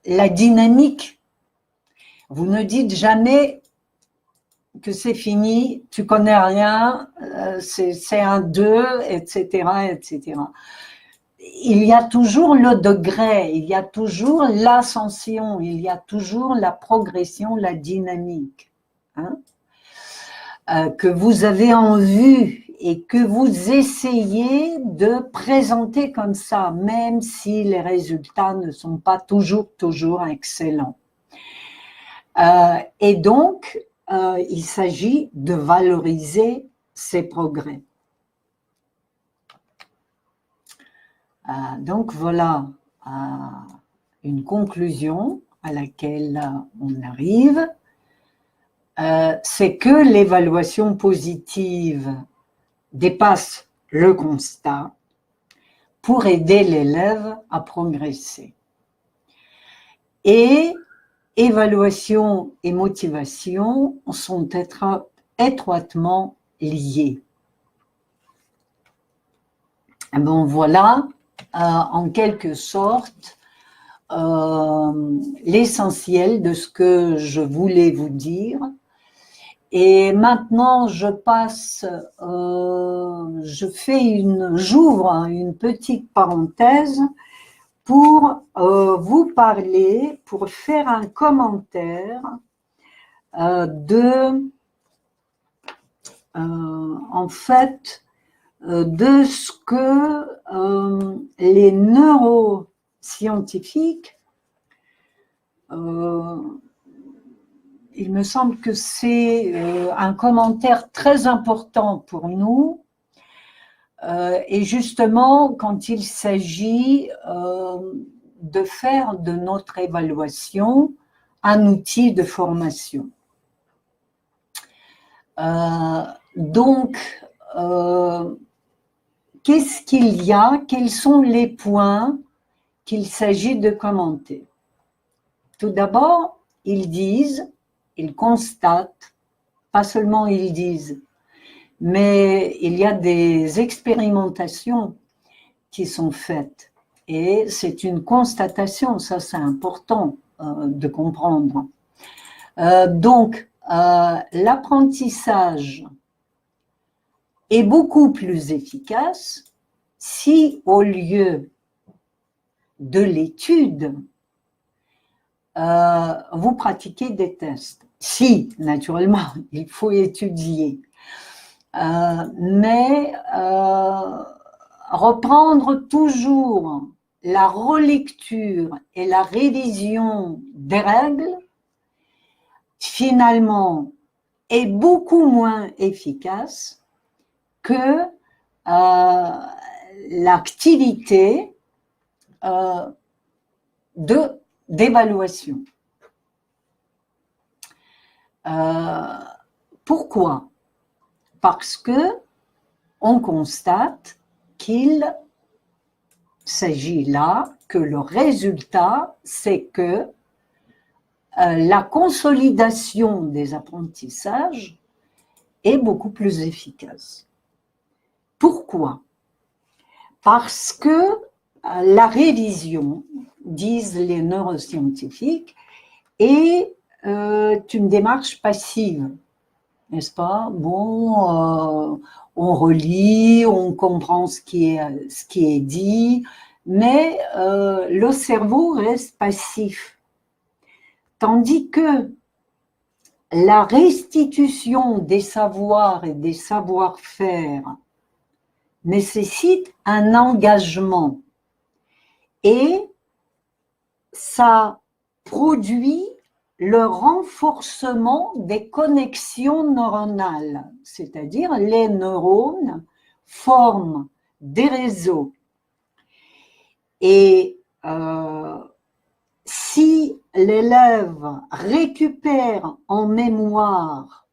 la dynamique. Vous ne dites jamais que c'est fini, tu connais rien, c'est un 2, etc., etc. Il y a toujours le degré, il y a toujours l'ascension, il y a toujours la progression, la dynamique. hein, que vous avez en vue et que vous essayez de présenter comme ça, même si les résultats ne sont pas toujours excellents. Et donc, il s'agit de valoriser ces progrès. Donc voilà une conclusion à laquelle on arrive. C'est que l'évaluation positive dépasse le constat pour aider l'élève à progresser. Et évaluation et motivation sont étroitement liées. Bon, voilà, en quelque sorte, l'essentiel de ce que je voulais vous dire. Et maintenant, j'ouvre une petite parenthèse pour vous parler, pour faire un commentaire en fait, de ce que les neuroscientifiques, il me semble que c'est un commentaire très important pour nous, et justement quand il s'agit de faire de notre évaluation un outil de formation. Donc, qu'est-ce qu'il y a? Quels sont les points qu'il s'agit de commenter? Tout d'abord, ils constatent, pas seulement ils disent, mais il y a des expérimentations qui sont faites. Et c'est une constatation, ça c'est important de comprendre. Donc, l'apprentissage est beaucoup plus efficace si, au lieu de l'étude, vous pratiquez des tests. Si, naturellement, il faut étudier. Mais reprendre toujours la relecture et la révision des règles, finalement, est beaucoup moins efficace que l'activité d'évaluation. Pourquoi? Parce que on constate qu'il s'agit là que le résultat, c'est que la consolidation des apprentissages est beaucoup plus efficace. Pourquoi? Parce que la révision, disent les neuroscientifiques, est une démarche passive, n'est-ce pas? Bon, on relit, on comprend ce qui est dit, mais le cerveau reste passif. Tandis que la restitution des savoirs et des savoir-faire nécessite un engagement et ça produit le renforcement des connexions neuronales, c'est-à-dire les neurones forment des réseaux. Et si l'élève récupère en mémoire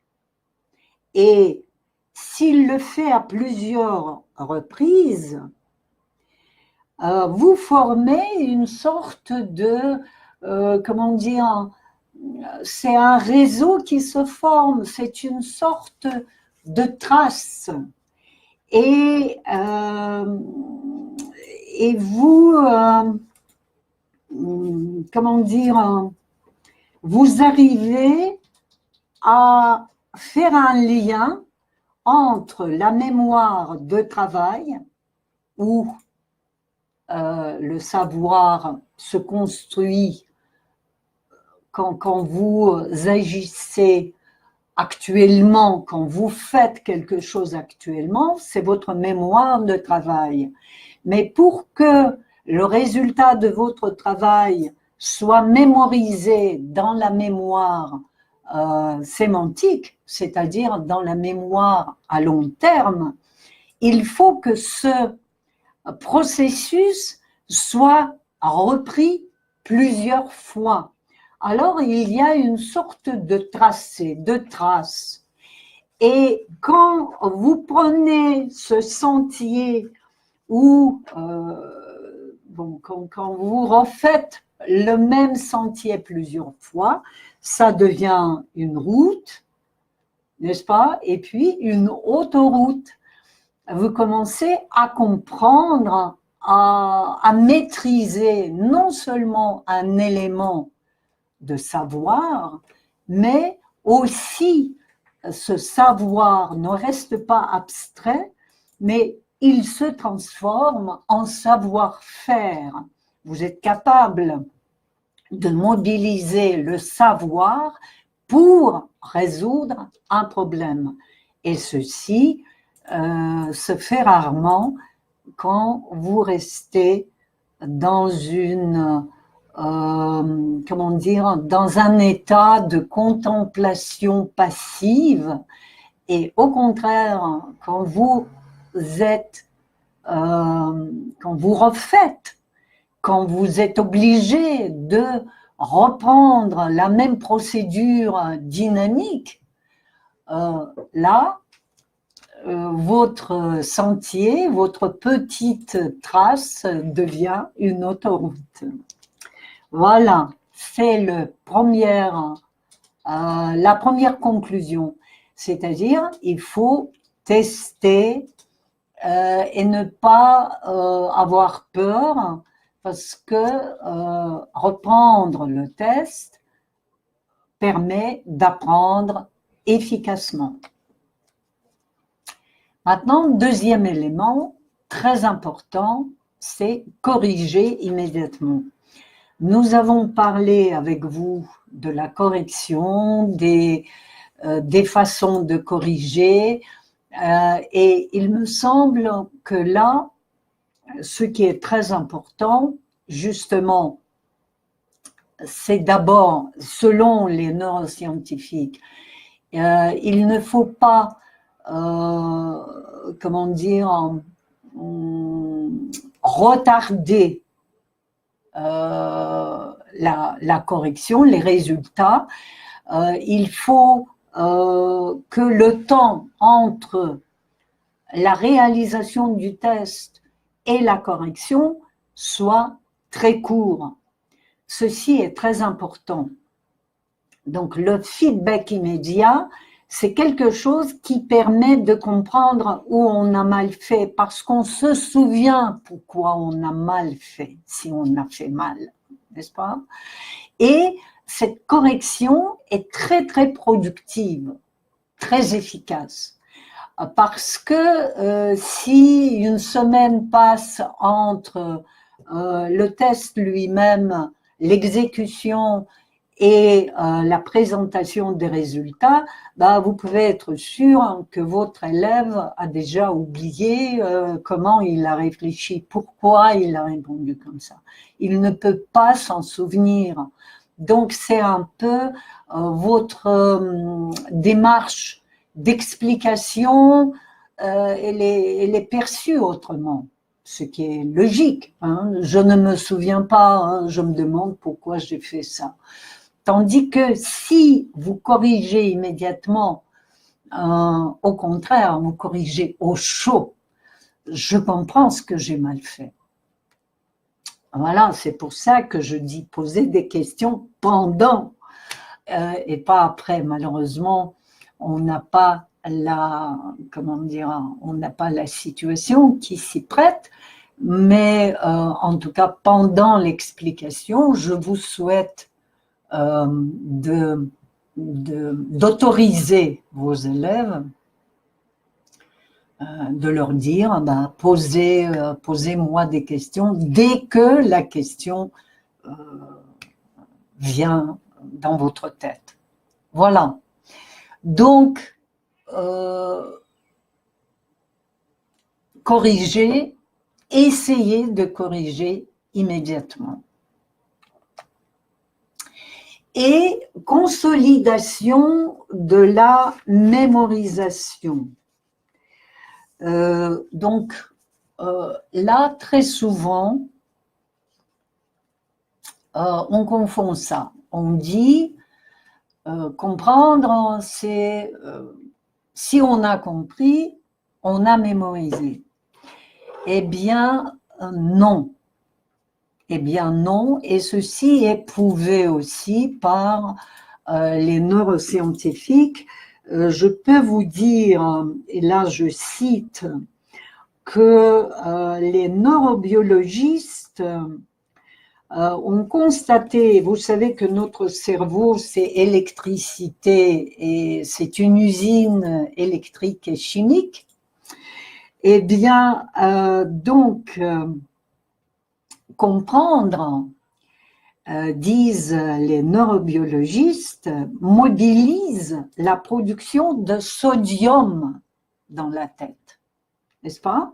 et s'il le fait à plusieurs reprises, vous formez une sorte de, comment dire, c'est un réseau qui se forme, c'est une sorte de trace. Et vous, comment dire, vous arrivez à faire un lien entre la mémoire de travail, où le savoir se construit quand vous agissez actuellement, quand vous faites quelque chose actuellement, c'est votre mémoire de travail. Mais pour que le résultat de votre travail soit mémorisé dans la mémoire sémantique, c'est-à-dire dans la mémoire à long terme, il faut que ce processus soit repris plusieurs fois. Alors, il y a une sorte de tracé, de trace. Et quand vous prenez ce sentier ou quand vous refaites le même sentier plusieurs fois, ça devient une route, n'est-ce pas? Et puis une autoroute. Vous commencez à comprendre, à maîtriser non seulement un élément de savoir, mais aussi ce savoir ne reste pas abstrait, mais il se transforme en savoir-faire. Vous êtes capable de mobiliser le savoir pour résoudre un problème. Et ceci se fait rarement quand vous restez dans comment dire, dans un état de contemplation passive. Et au contraire, quand vous refaites, quand vous êtes obligé de reprendre la même procédure dynamique, là, votre sentier, votre petite trace devient une autoroute. Voilà, c'est la première conclusion. C'est-à-dire, il faut tester et ne pas avoir peur parce que reprendre le test permet d'apprendre efficacement. Maintenant, deuxième élément très important, c'est corriger immédiatement. Nous avons parlé avec vous de la correction, des façons de corriger, et il me semble que là, ce qui est très important, justement, c'est d'abord, selon les neuroscientifiques, il ne faut pas comment dire, retarder la correction, les résultats. Il faut que le temps entre la réalisation du test et la correction soit très court. Ceci est très important. Donc, le feedback immédiat, c'est quelque chose qui permet de comprendre où on a mal fait, parce qu'on se souvient pourquoi on a mal fait, si on a fait mal, n'est-ce pas? Et cette correction est très, très productive, très efficace, parce que si une semaine passe entre le test lui-même, l'exécution et la présentation des résultats, vous pouvez être sûr que votre élève a déjà oublié comment il a réfléchi, pourquoi il a répondu comme ça. Il ne peut pas s'en souvenir. Donc, c'est un peu votre démarche d'explication, elle est perçue autrement, ce qui est logique. Hein. Je ne me souviens pas, hein, je me demande pourquoi j'ai fait ça. Tandis que si vous corrigez immédiatement, au contraire, vous corrigez au chaud, je comprends ce que j'ai mal fait. Voilà, c'est pour ça que je dis poser des questions pendant et pas après. Malheureusement, on n'a pas on n'a pas la situation qui s'y prête, mais en tout cas, pendant l'explication, je vous souhaite d'autoriser vos élèves, de leur dire, posez-moi des questions dès que la question vient dans votre tête. Voilà. Donc, corriger, essayer de corriger immédiatement. Et consolidation de la mémorisation. Donc, là, très souvent, on confond ça. On dit comprendre, c'est si on a compris, on a mémorisé. Eh bien, non. Eh bien, non. Et ceci est prouvé aussi par les neuroscientifiques. Je peux vous dire, et là je cite, que les neurobiologistes ont constaté, vous savez que notre cerveau c'est électricité et c'est une usine électrique et chimique, eh bien comprendre, disent les neurobiologistes, mobilise la production de sodium dans la tête, n'est-ce pas?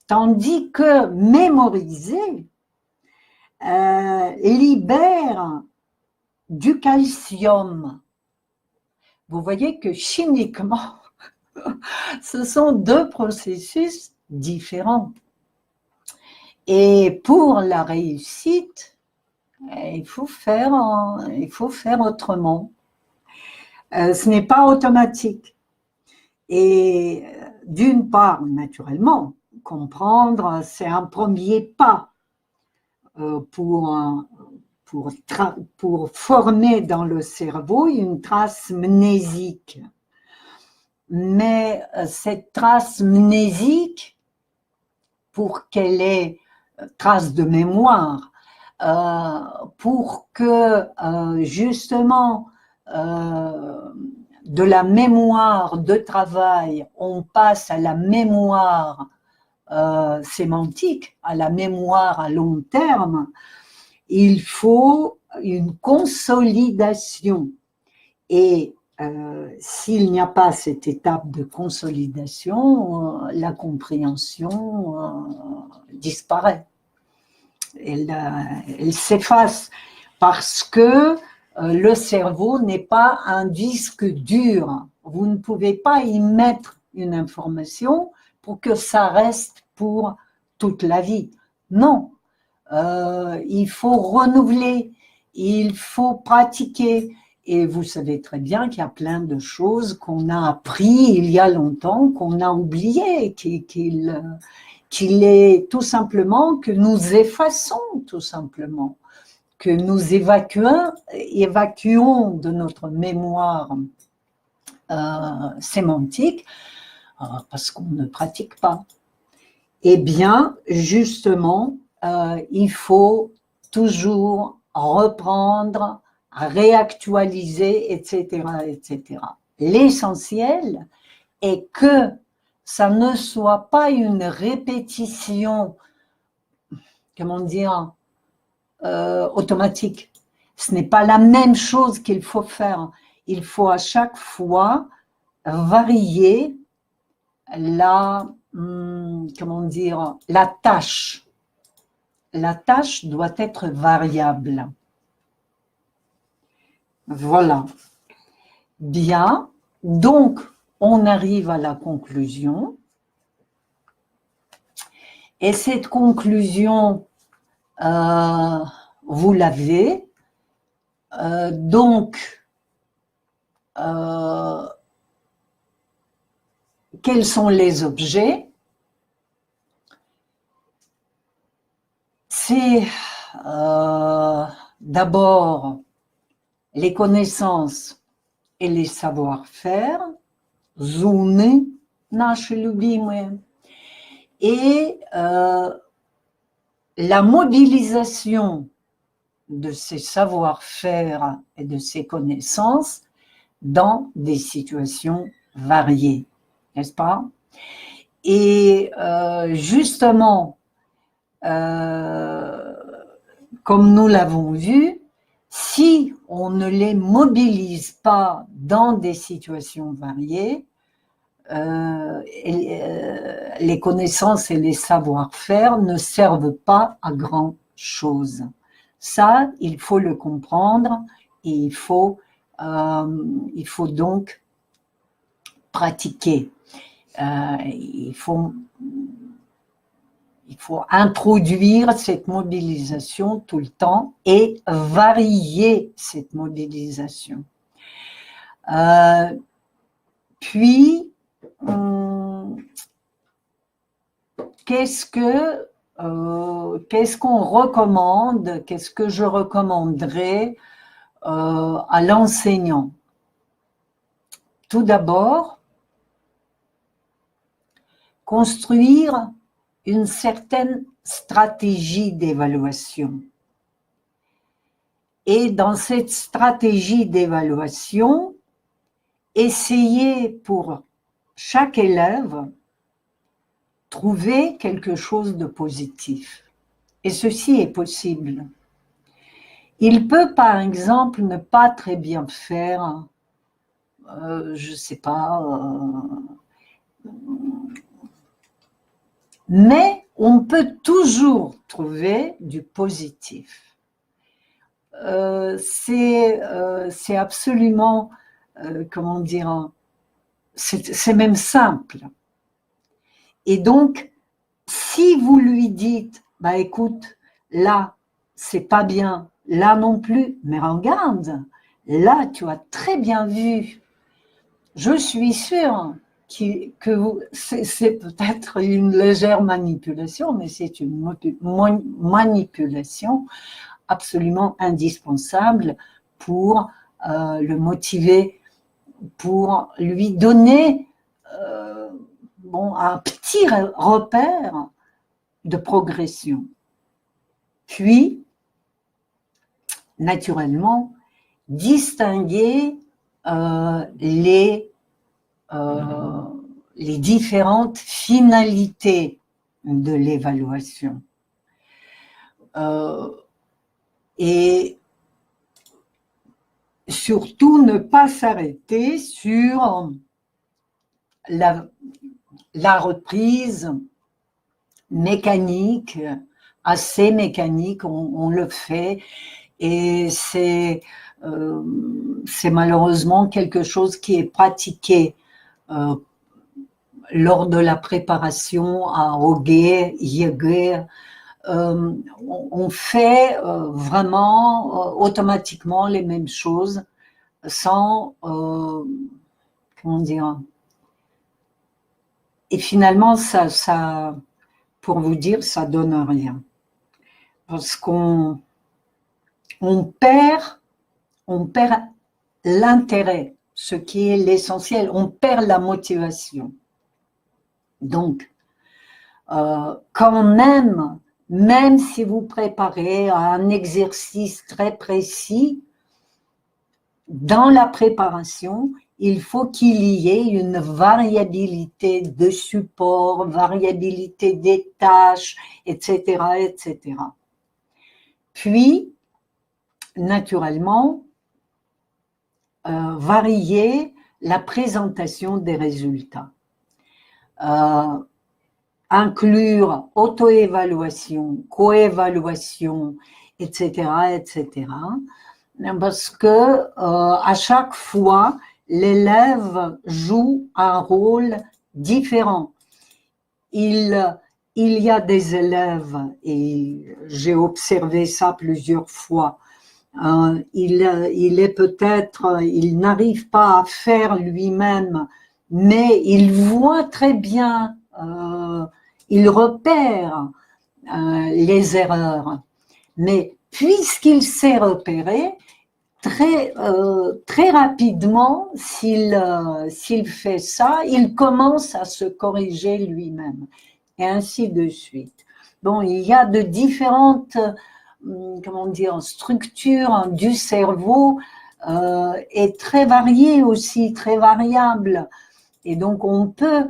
Tandis que mémoriser libère du calcium. Vous voyez que chimiquement, ce sont deux processus différents. Et pour la réussite, il faut faire autrement. Ce n'est pas automatique. Et d'une part, naturellement, comprendre, c'est un premier pas pour former dans le cerveau une trace mnésique. Mais cette trace mnésique, pour qu'elle ait trace de mémoire, pour que justement de la mémoire de travail, on passe à la mémoire sémantique, à la mémoire à long terme, il faut une consolidation. Et s'il n'y a pas cette étape de consolidation, la compréhension disparaît. Elle s'efface parce que le cerveau n'est pas un disque dur. Vous ne pouvez pas y mettre une information pour que ça reste pour toute la vie. Non, il faut renouveler, il faut pratiquer. Et vous savez très bien qu'il y a plein de choses qu'on a appris il y a longtemps, qu'on a oubliées, qu'il est tout simplement que nous effaçons tout simplement, que nous évacuons de notre mémoire sémantique parce qu'on ne pratique pas. Eh bien, justement, il faut toujours reprendre, réactualiser, etc., etc. L'essentiel est que ça ne soit pas une répétition, comment dire, automatique. Ce n'est pas la même chose qu'il faut faire. Il faut à chaque fois varier comment dire, la tâche. La tâche doit être variable. Voilà. Bien. Donc, on arrive à la conclusion. Et cette conclusion, vous l'avez. Donc, quels sont les objets? C'est d'abord les connaissances et les savoir-faire, zone наши любимые, et la mobilisation de ces savoir-faire et de ces connaissances dans des situations variées, n'est-ce pas? Et justement, comme nous l'avons vu, Si on ne les mobilise pas dans des situations variées, les connaissances et les savoir-faire ne servent pas à grand-chose. Ça, il faut le comprendre et il faut donc pratiquer. Il faut introduire cette mobilisation tout le temps et varier cette mobilisation. Puis, qu'est-ce qu'on recommande, qu'est-ce que je recommanderais à l'enseignant? Tout d'abord, construire une certaine stratégie d'évaluation. Et dans cette stratégie d'évaluation, essayer pour chaque élève trouver quelque chose de positif. Et ceci est possible. Il peut, par exemple, ne pas très bien faire, je ne sais pas, mais on peut toujours trouver du positif. C'est absolument, comment dire, c'est même simple. Et donc, si vous lui dites, bah écoute, là, c'est pas bien, là non plus, mais regarde, là, tu as très bien vu. Je suis sûre que c'est peut-être une légère manipulation, mais c'est une manipulation absolument indispensable pour le motiver, pour lui donner un petit repère de progression. Puis, naturellement, distinguer les différentes finalités de l'évaluation. Et surtout ne pas s'arrêter sur la reprise mécanique, assez mécanique, on le fait, et c'est malheureusement quelque chose qui est pratiqué lors de la préparation à Hoge, Jäger. On fait vraiment automatiquement les mêmes choses sans, comment dire, et finalement ça, pour vous dire, ça donne rien, parce qu'on perd l'intérêt, ce qui est l'essentiel, on perd la motivation. Donc, quand même si vous préparez un exercice très précis, dans la préparation, il faut qu'il y ait une variabilité de support, variabilité des tâches, etc., etc. Puis, naturellement, varier la présentation des résultats. Inclure auto-évaluation, co-évaluation, etc., etc. Parce que à chaque fois, l'élève joue un rôle différent. Il y a des élèves, et j'ai observé ça plusieurs fois, il est peut-être, il n'arrive pas à faire lui-même, mais il voit très bien, il repère les erreurs. Mais puisqu'il sait repérer, très rapidement, s'il fait ça, il commence à se corriger lui-même, et ainsi de suite. Bon, il y a de différentes, comment dire, structures du cerveau, et très variées aussi, très variables. Et donc, on peut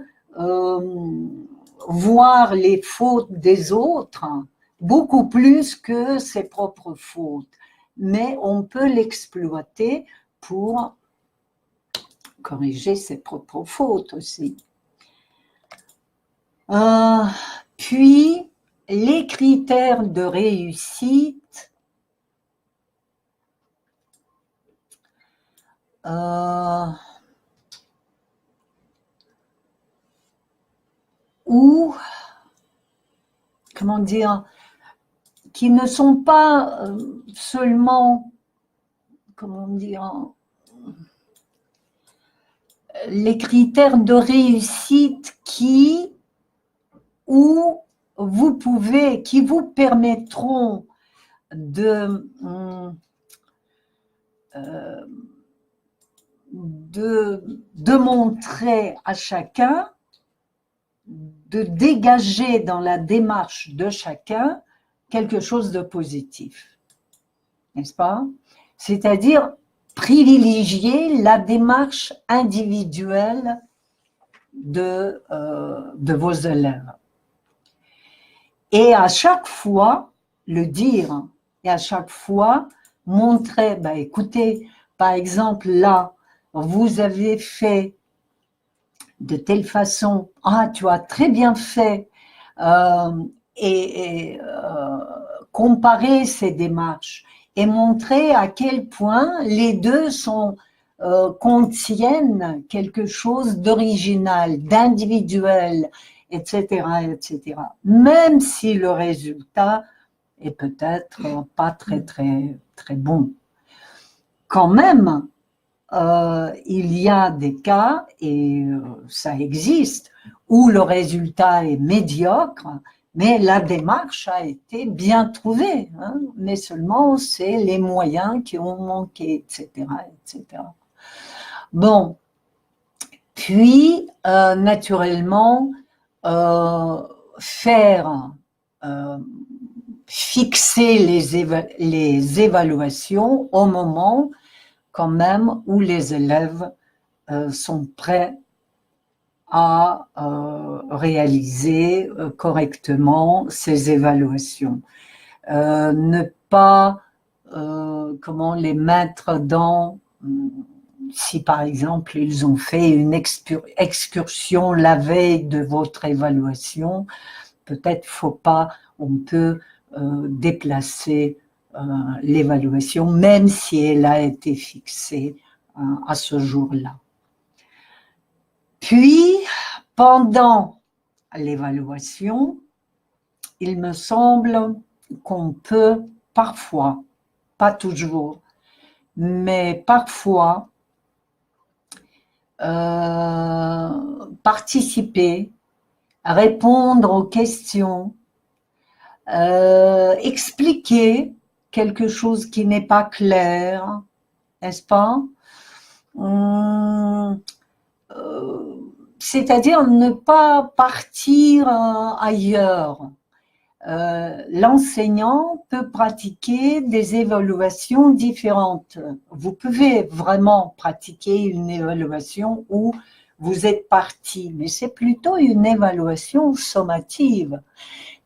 voir les fautes des autres beaucoup plus que ses propres fautes. mais on peut l'exploiter pour corriger ses propres fautes aussi. Puis, les critères de réussite, ou, comment dire, qui ne sont pas seulement, comment dire, les critères de réussite qui vous permettront de montrer à chacun, de dégager dans la démarche de chacun quelque chose de positif, n'est-ce pas? C'est-à-dire privilégier la démarche individuelle de vos élèves. Et à chaque fois, le dire, et à chaque fois, montrer, ben écoutez, par exemple, là, vous avez fait de telle façon, ah, tu as très bien fait, comparer ces démarches et montrer à quel point les deux contiennent quelque chose d'original, d'individuel, etc., etc. Même si le résultat est peut-être pas très, très, très bon. Quand même, il y a des cas, et ça existe, où le résultat est médiocre, mais la démarche a été bien trouvée, hein, mais seulement c'est les moyens qui ont manqué, etc., etc. Bon, puis naturellement, fixer les évaluations au moment quand même où les élèves sont prêts à réaliser correctement ces évaluations. Ne pas les mettre dans, si par exemple ils ont fait une excursion la veille de votre évaluation, peut-être on peut déplacer l'évaluation, même si elle a été fixée à ce jour-là. Puis, pendant l'évaluation, il me semble qu'on peut parfois, pas toujours, mais parfois, participer, répondre aux questions, expliquer quelque chose qui n'est pas clair, n'est-ce pas? C'est-à-dire ne pas partir ailleurs. L'enseignant peut pratiquer des évaluations différentes. Vous pouvez vraiment pratiquer une évaluation où vous êtes parti, mais c'est plutôt une évaluation sommative.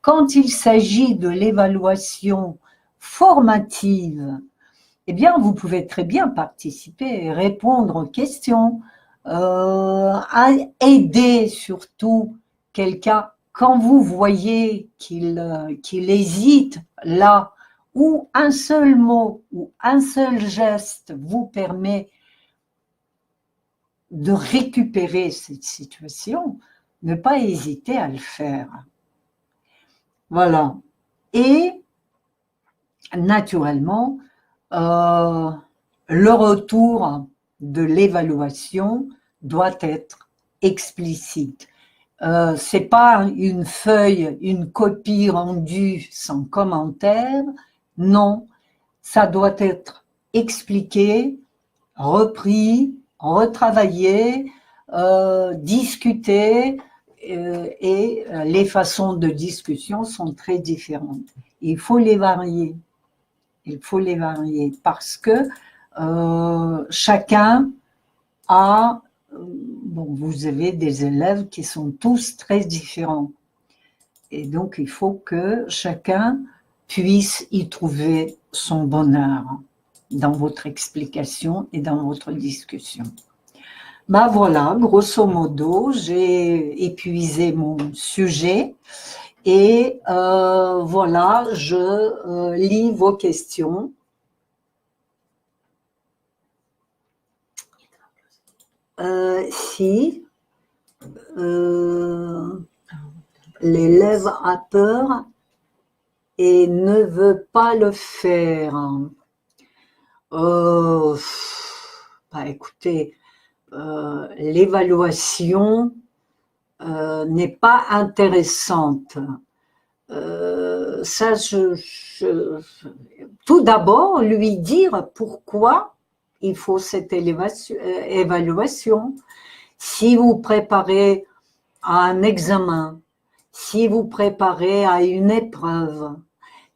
Quand il s'agit de l'évaluation formative, eh bien, vous pouvez très bien participer et répondre aux questions, aider surtout quelqu'un quand vous voyez qu'il hésite là, où un seul mot ou un seul geste vous permet de récupérer cette situation, ne pas hésiter à le faire. Voilà. Et naturellement, le retour de l'évaluation doit être explicite. C'est pas une feuille, une copie rendue sans commentaire, non, ça doit être expliqué, repris, retravaillé, discuté, et les façons de discussion sont très différentes. Il faut les varier. Il faut les varier parce que chacun a, vous avez des élèves qui sont tous très différents. Et donc, il faut que chacun puisse y trouver son bonheur. dans votre explication et dans votre discussion. Ben voilà, grosso modo, j'ai épuisé mon sujet et voilà, je lis vos questions. Si l'élève a peur et ne veut pas le faire, écoutez, l'évaluation n'est pas intéressante. Ça, tout d'abord, lui dire pourquoi il faut cette évaluation. Si vous préparez à un examen, si vous préparez à une épreuve,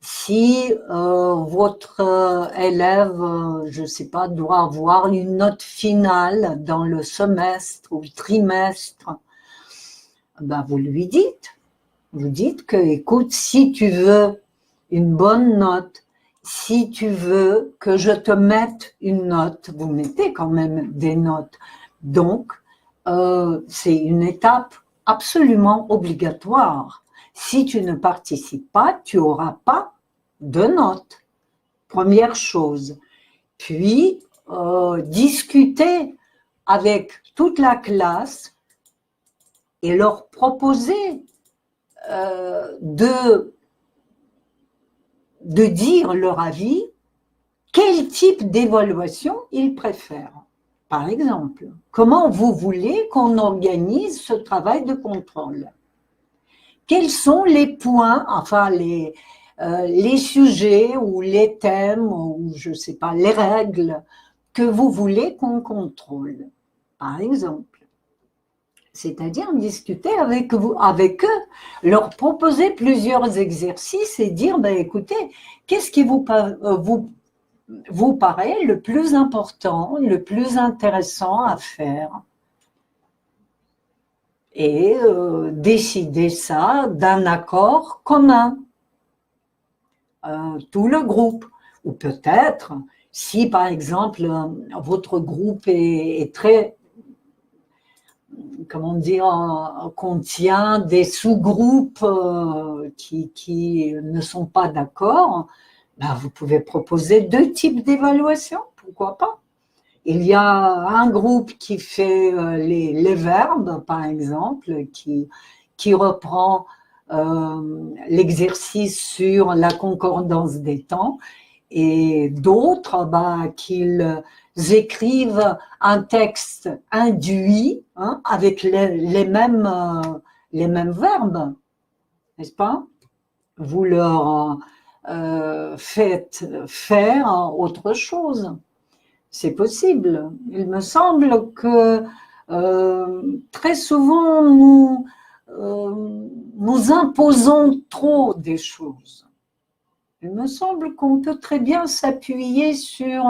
si votre élève, je ne sais pas, doit avoir une note finale dans le semestre ou le trimestre, ben vous lui dites. Vous dites que, écoute, si tu veux une bonne note, si tu veux que je te mette une note, vous mettez quand même des notes. Donc, c'est une étape absolument obligatoire. Si tu ne participes pas, tu n'auras pas de notes. Première chose. Puis, discuter avec toute la classe et leur proposer de dire leur avis, quel type d'évaluation ils préfèrent. Par exemple, comment vous voulez qu'on organise ce travail de contrôle? Quels sont les points, enfin les sujets ou les thèmes ou je ne sais pas, les règles que vous voulez qu'on contrôle, par exemple? C'est-à-dire discuter avec eux, leur proposer plusieurs exercices et dire, ben, écoutez, qu'est-ce qui vous paraît le plus important, le plus intéressant à faire? Et décider ça d'un accord commun, tout le groupe. Ou peut-être, si par exemple, votre groupe est très... comment dire, contient des sous-groupes qui ne sont pas d'accord, ben vous pouvez proposer 2 types d'évaluation, pourquoi pas. Il y a un groupe qui fait les verbes, par exemple, qui reprend l'exercice sur la concordance des temps, et d'autres qu'ils écrivent un texte induit avec les mêmes verbes, n'est-ce pas? Vous leur faites faire autre chose. C'est possible. Il me semble que très souvent nous imposons trop des choses. Il me semble qu'on peut très bien s'appuyer sur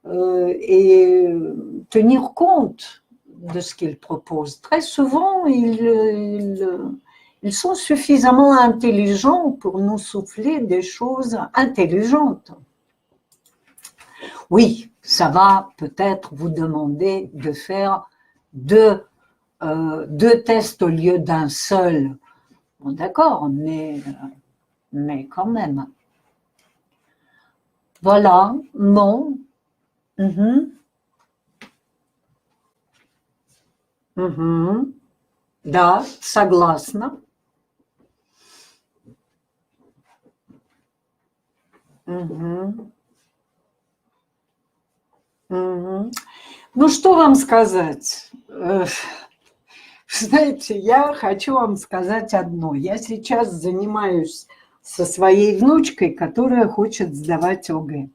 et tenir compte de ce qu'ils proposent. Très souvent, ils sont suffisamment intelligents pour nous souffler des choses intelligentes. Oui, ça va peut-être vous demander de faire deux tests au lieu d'un seul. Bon, d'accord, mais quand même. Voilà, bon. Да, согласна. Ну, что вам сказать? Знаете, я хочу вам сказать одно. Я сейчас занимаюсь со своей внучкой, которая хочет сдавать ОГЭ.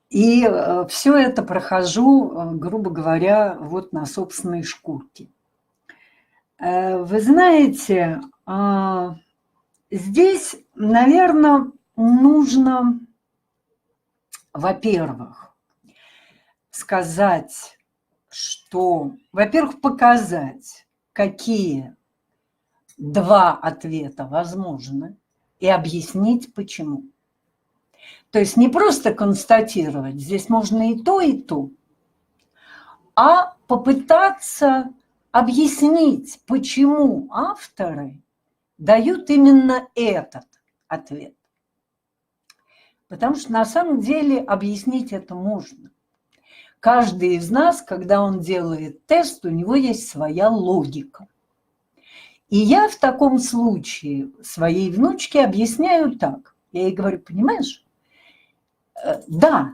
И все это прохожу, грубо говоря, вот на собственной шкурке. Вы знаете, здесь, наверное, нужно, во-первых, сказать, что, во-первых, показать, какие 2 ответа возможны, и объяснить, почему. То есть не просто констатировать, здесь можно и то, а попытаться объяснить, почему авторы дают именно этот ответ. Потому что на самом деле объяснить это можно. Каждый из нас, когда он делает тест, у него есть своя логика. И я в таком случае своей внучке объясняю так. Я ей говорю, понимаешь, да,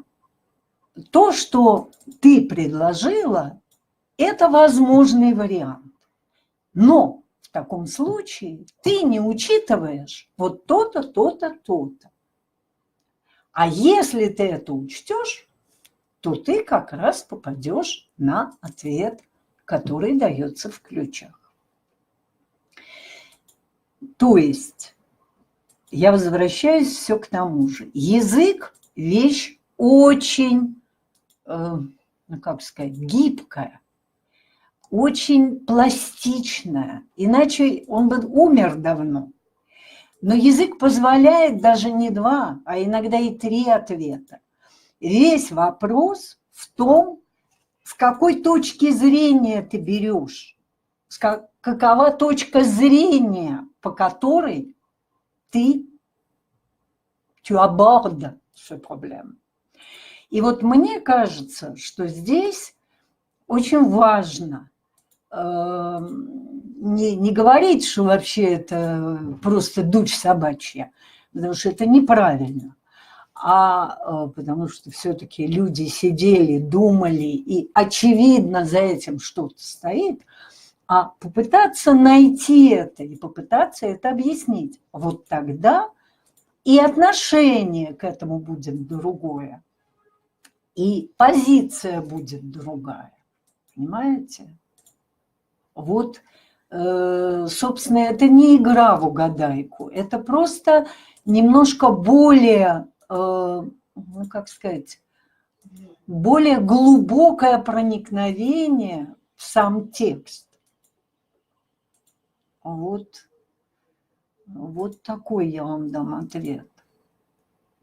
то, что ты предложила, это возможный вариант. Но в таком случае ты не учитываешь вот то-то, то-то, то-то. А если ты это учтешь, то ты как раз попадешь на ответ, который дается в ключах. То есть я возвращаюсь все к тому же. Язык – вещь очень, как сказать, гибкая, очень пластичная. Иначе он бы умер давно. Но язык позволяет даже не 2, а иногда и 3 ответа. Весь вопрос в том, с какой точки зрения ты берешь, какова точка зрения, по которой tu abordes ce problème. И вот мне кажется, что здесь очень важно не говорить, что вообще это просто дичь собачья, потому что это неправильно, потому что все-таки люди сидели, думали, и очевидно за этим что-то стоит, а попытаться найти это и попытаться это объяснить. Вот тогда и отношение к этому будет другое, и позиция будет другая. Понимаете? Вот, собственно, это не игра в угадайку, это просто немножко более, как сказать, более глубокое проникновение в сам текст. Вот такой я вам дам ответ.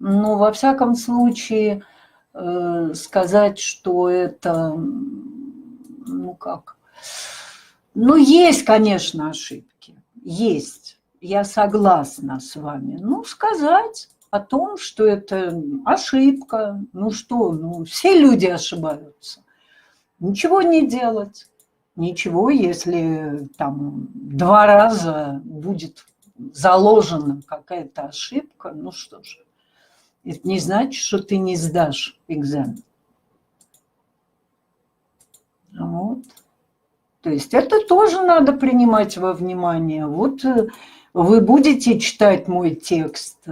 Но во всяком случае сказать, что это, есть, конечно, ошибки, есть, я согласна с вами. Сказать о том, что это ошибка, все люди ошибаются. Ничего не делать. Ничего, если там 2 раза будет заложена какая-то ошибка, что же. Это не значит, что ты не сдашь экзамен. Вот. То есть это тоже надо принимать во внимание. Вот вы будете читать мой текст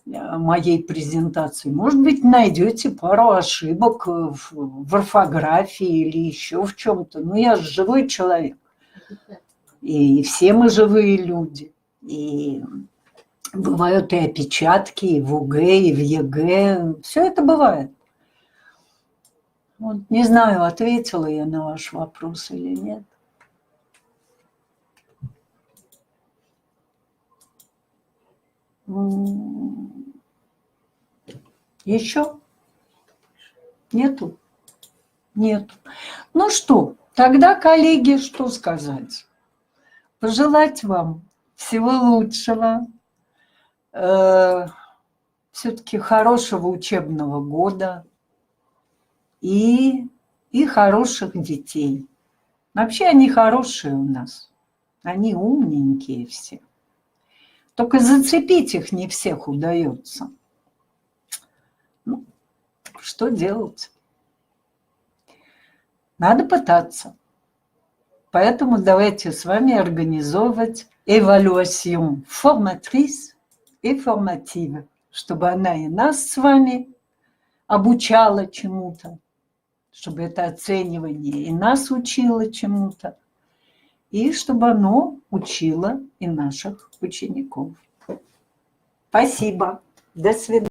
моей презентации, может быть, найдете пару ошибок в орфографии или еще в чем-то. Я же живой человек. И все мы живые люди. И бывают и опечатки, и в ОГЭ, и в ЕГЭ. Все это бывает. Вот, не знаю, ответила я на ваш вопрос или нет. Еще? Нету? Нету. Что, тогда, коллеги, что сказать? Пожелать вам всего лучшего, все-таки хорошего учебного года и хороших детей. Вообще они хорошие у нас, они умненькие все. Только зацепить их не всех удается. Что делать? Надо пытаться. Поэтому давайте с вами организовывать évaluation formatrice и formative, чтобы она и нас с вами обучала чему-то, чтобы это оценивание и нас учило чему-то, и чтобы оно учило и наших учеников. Спасибо. До свидания.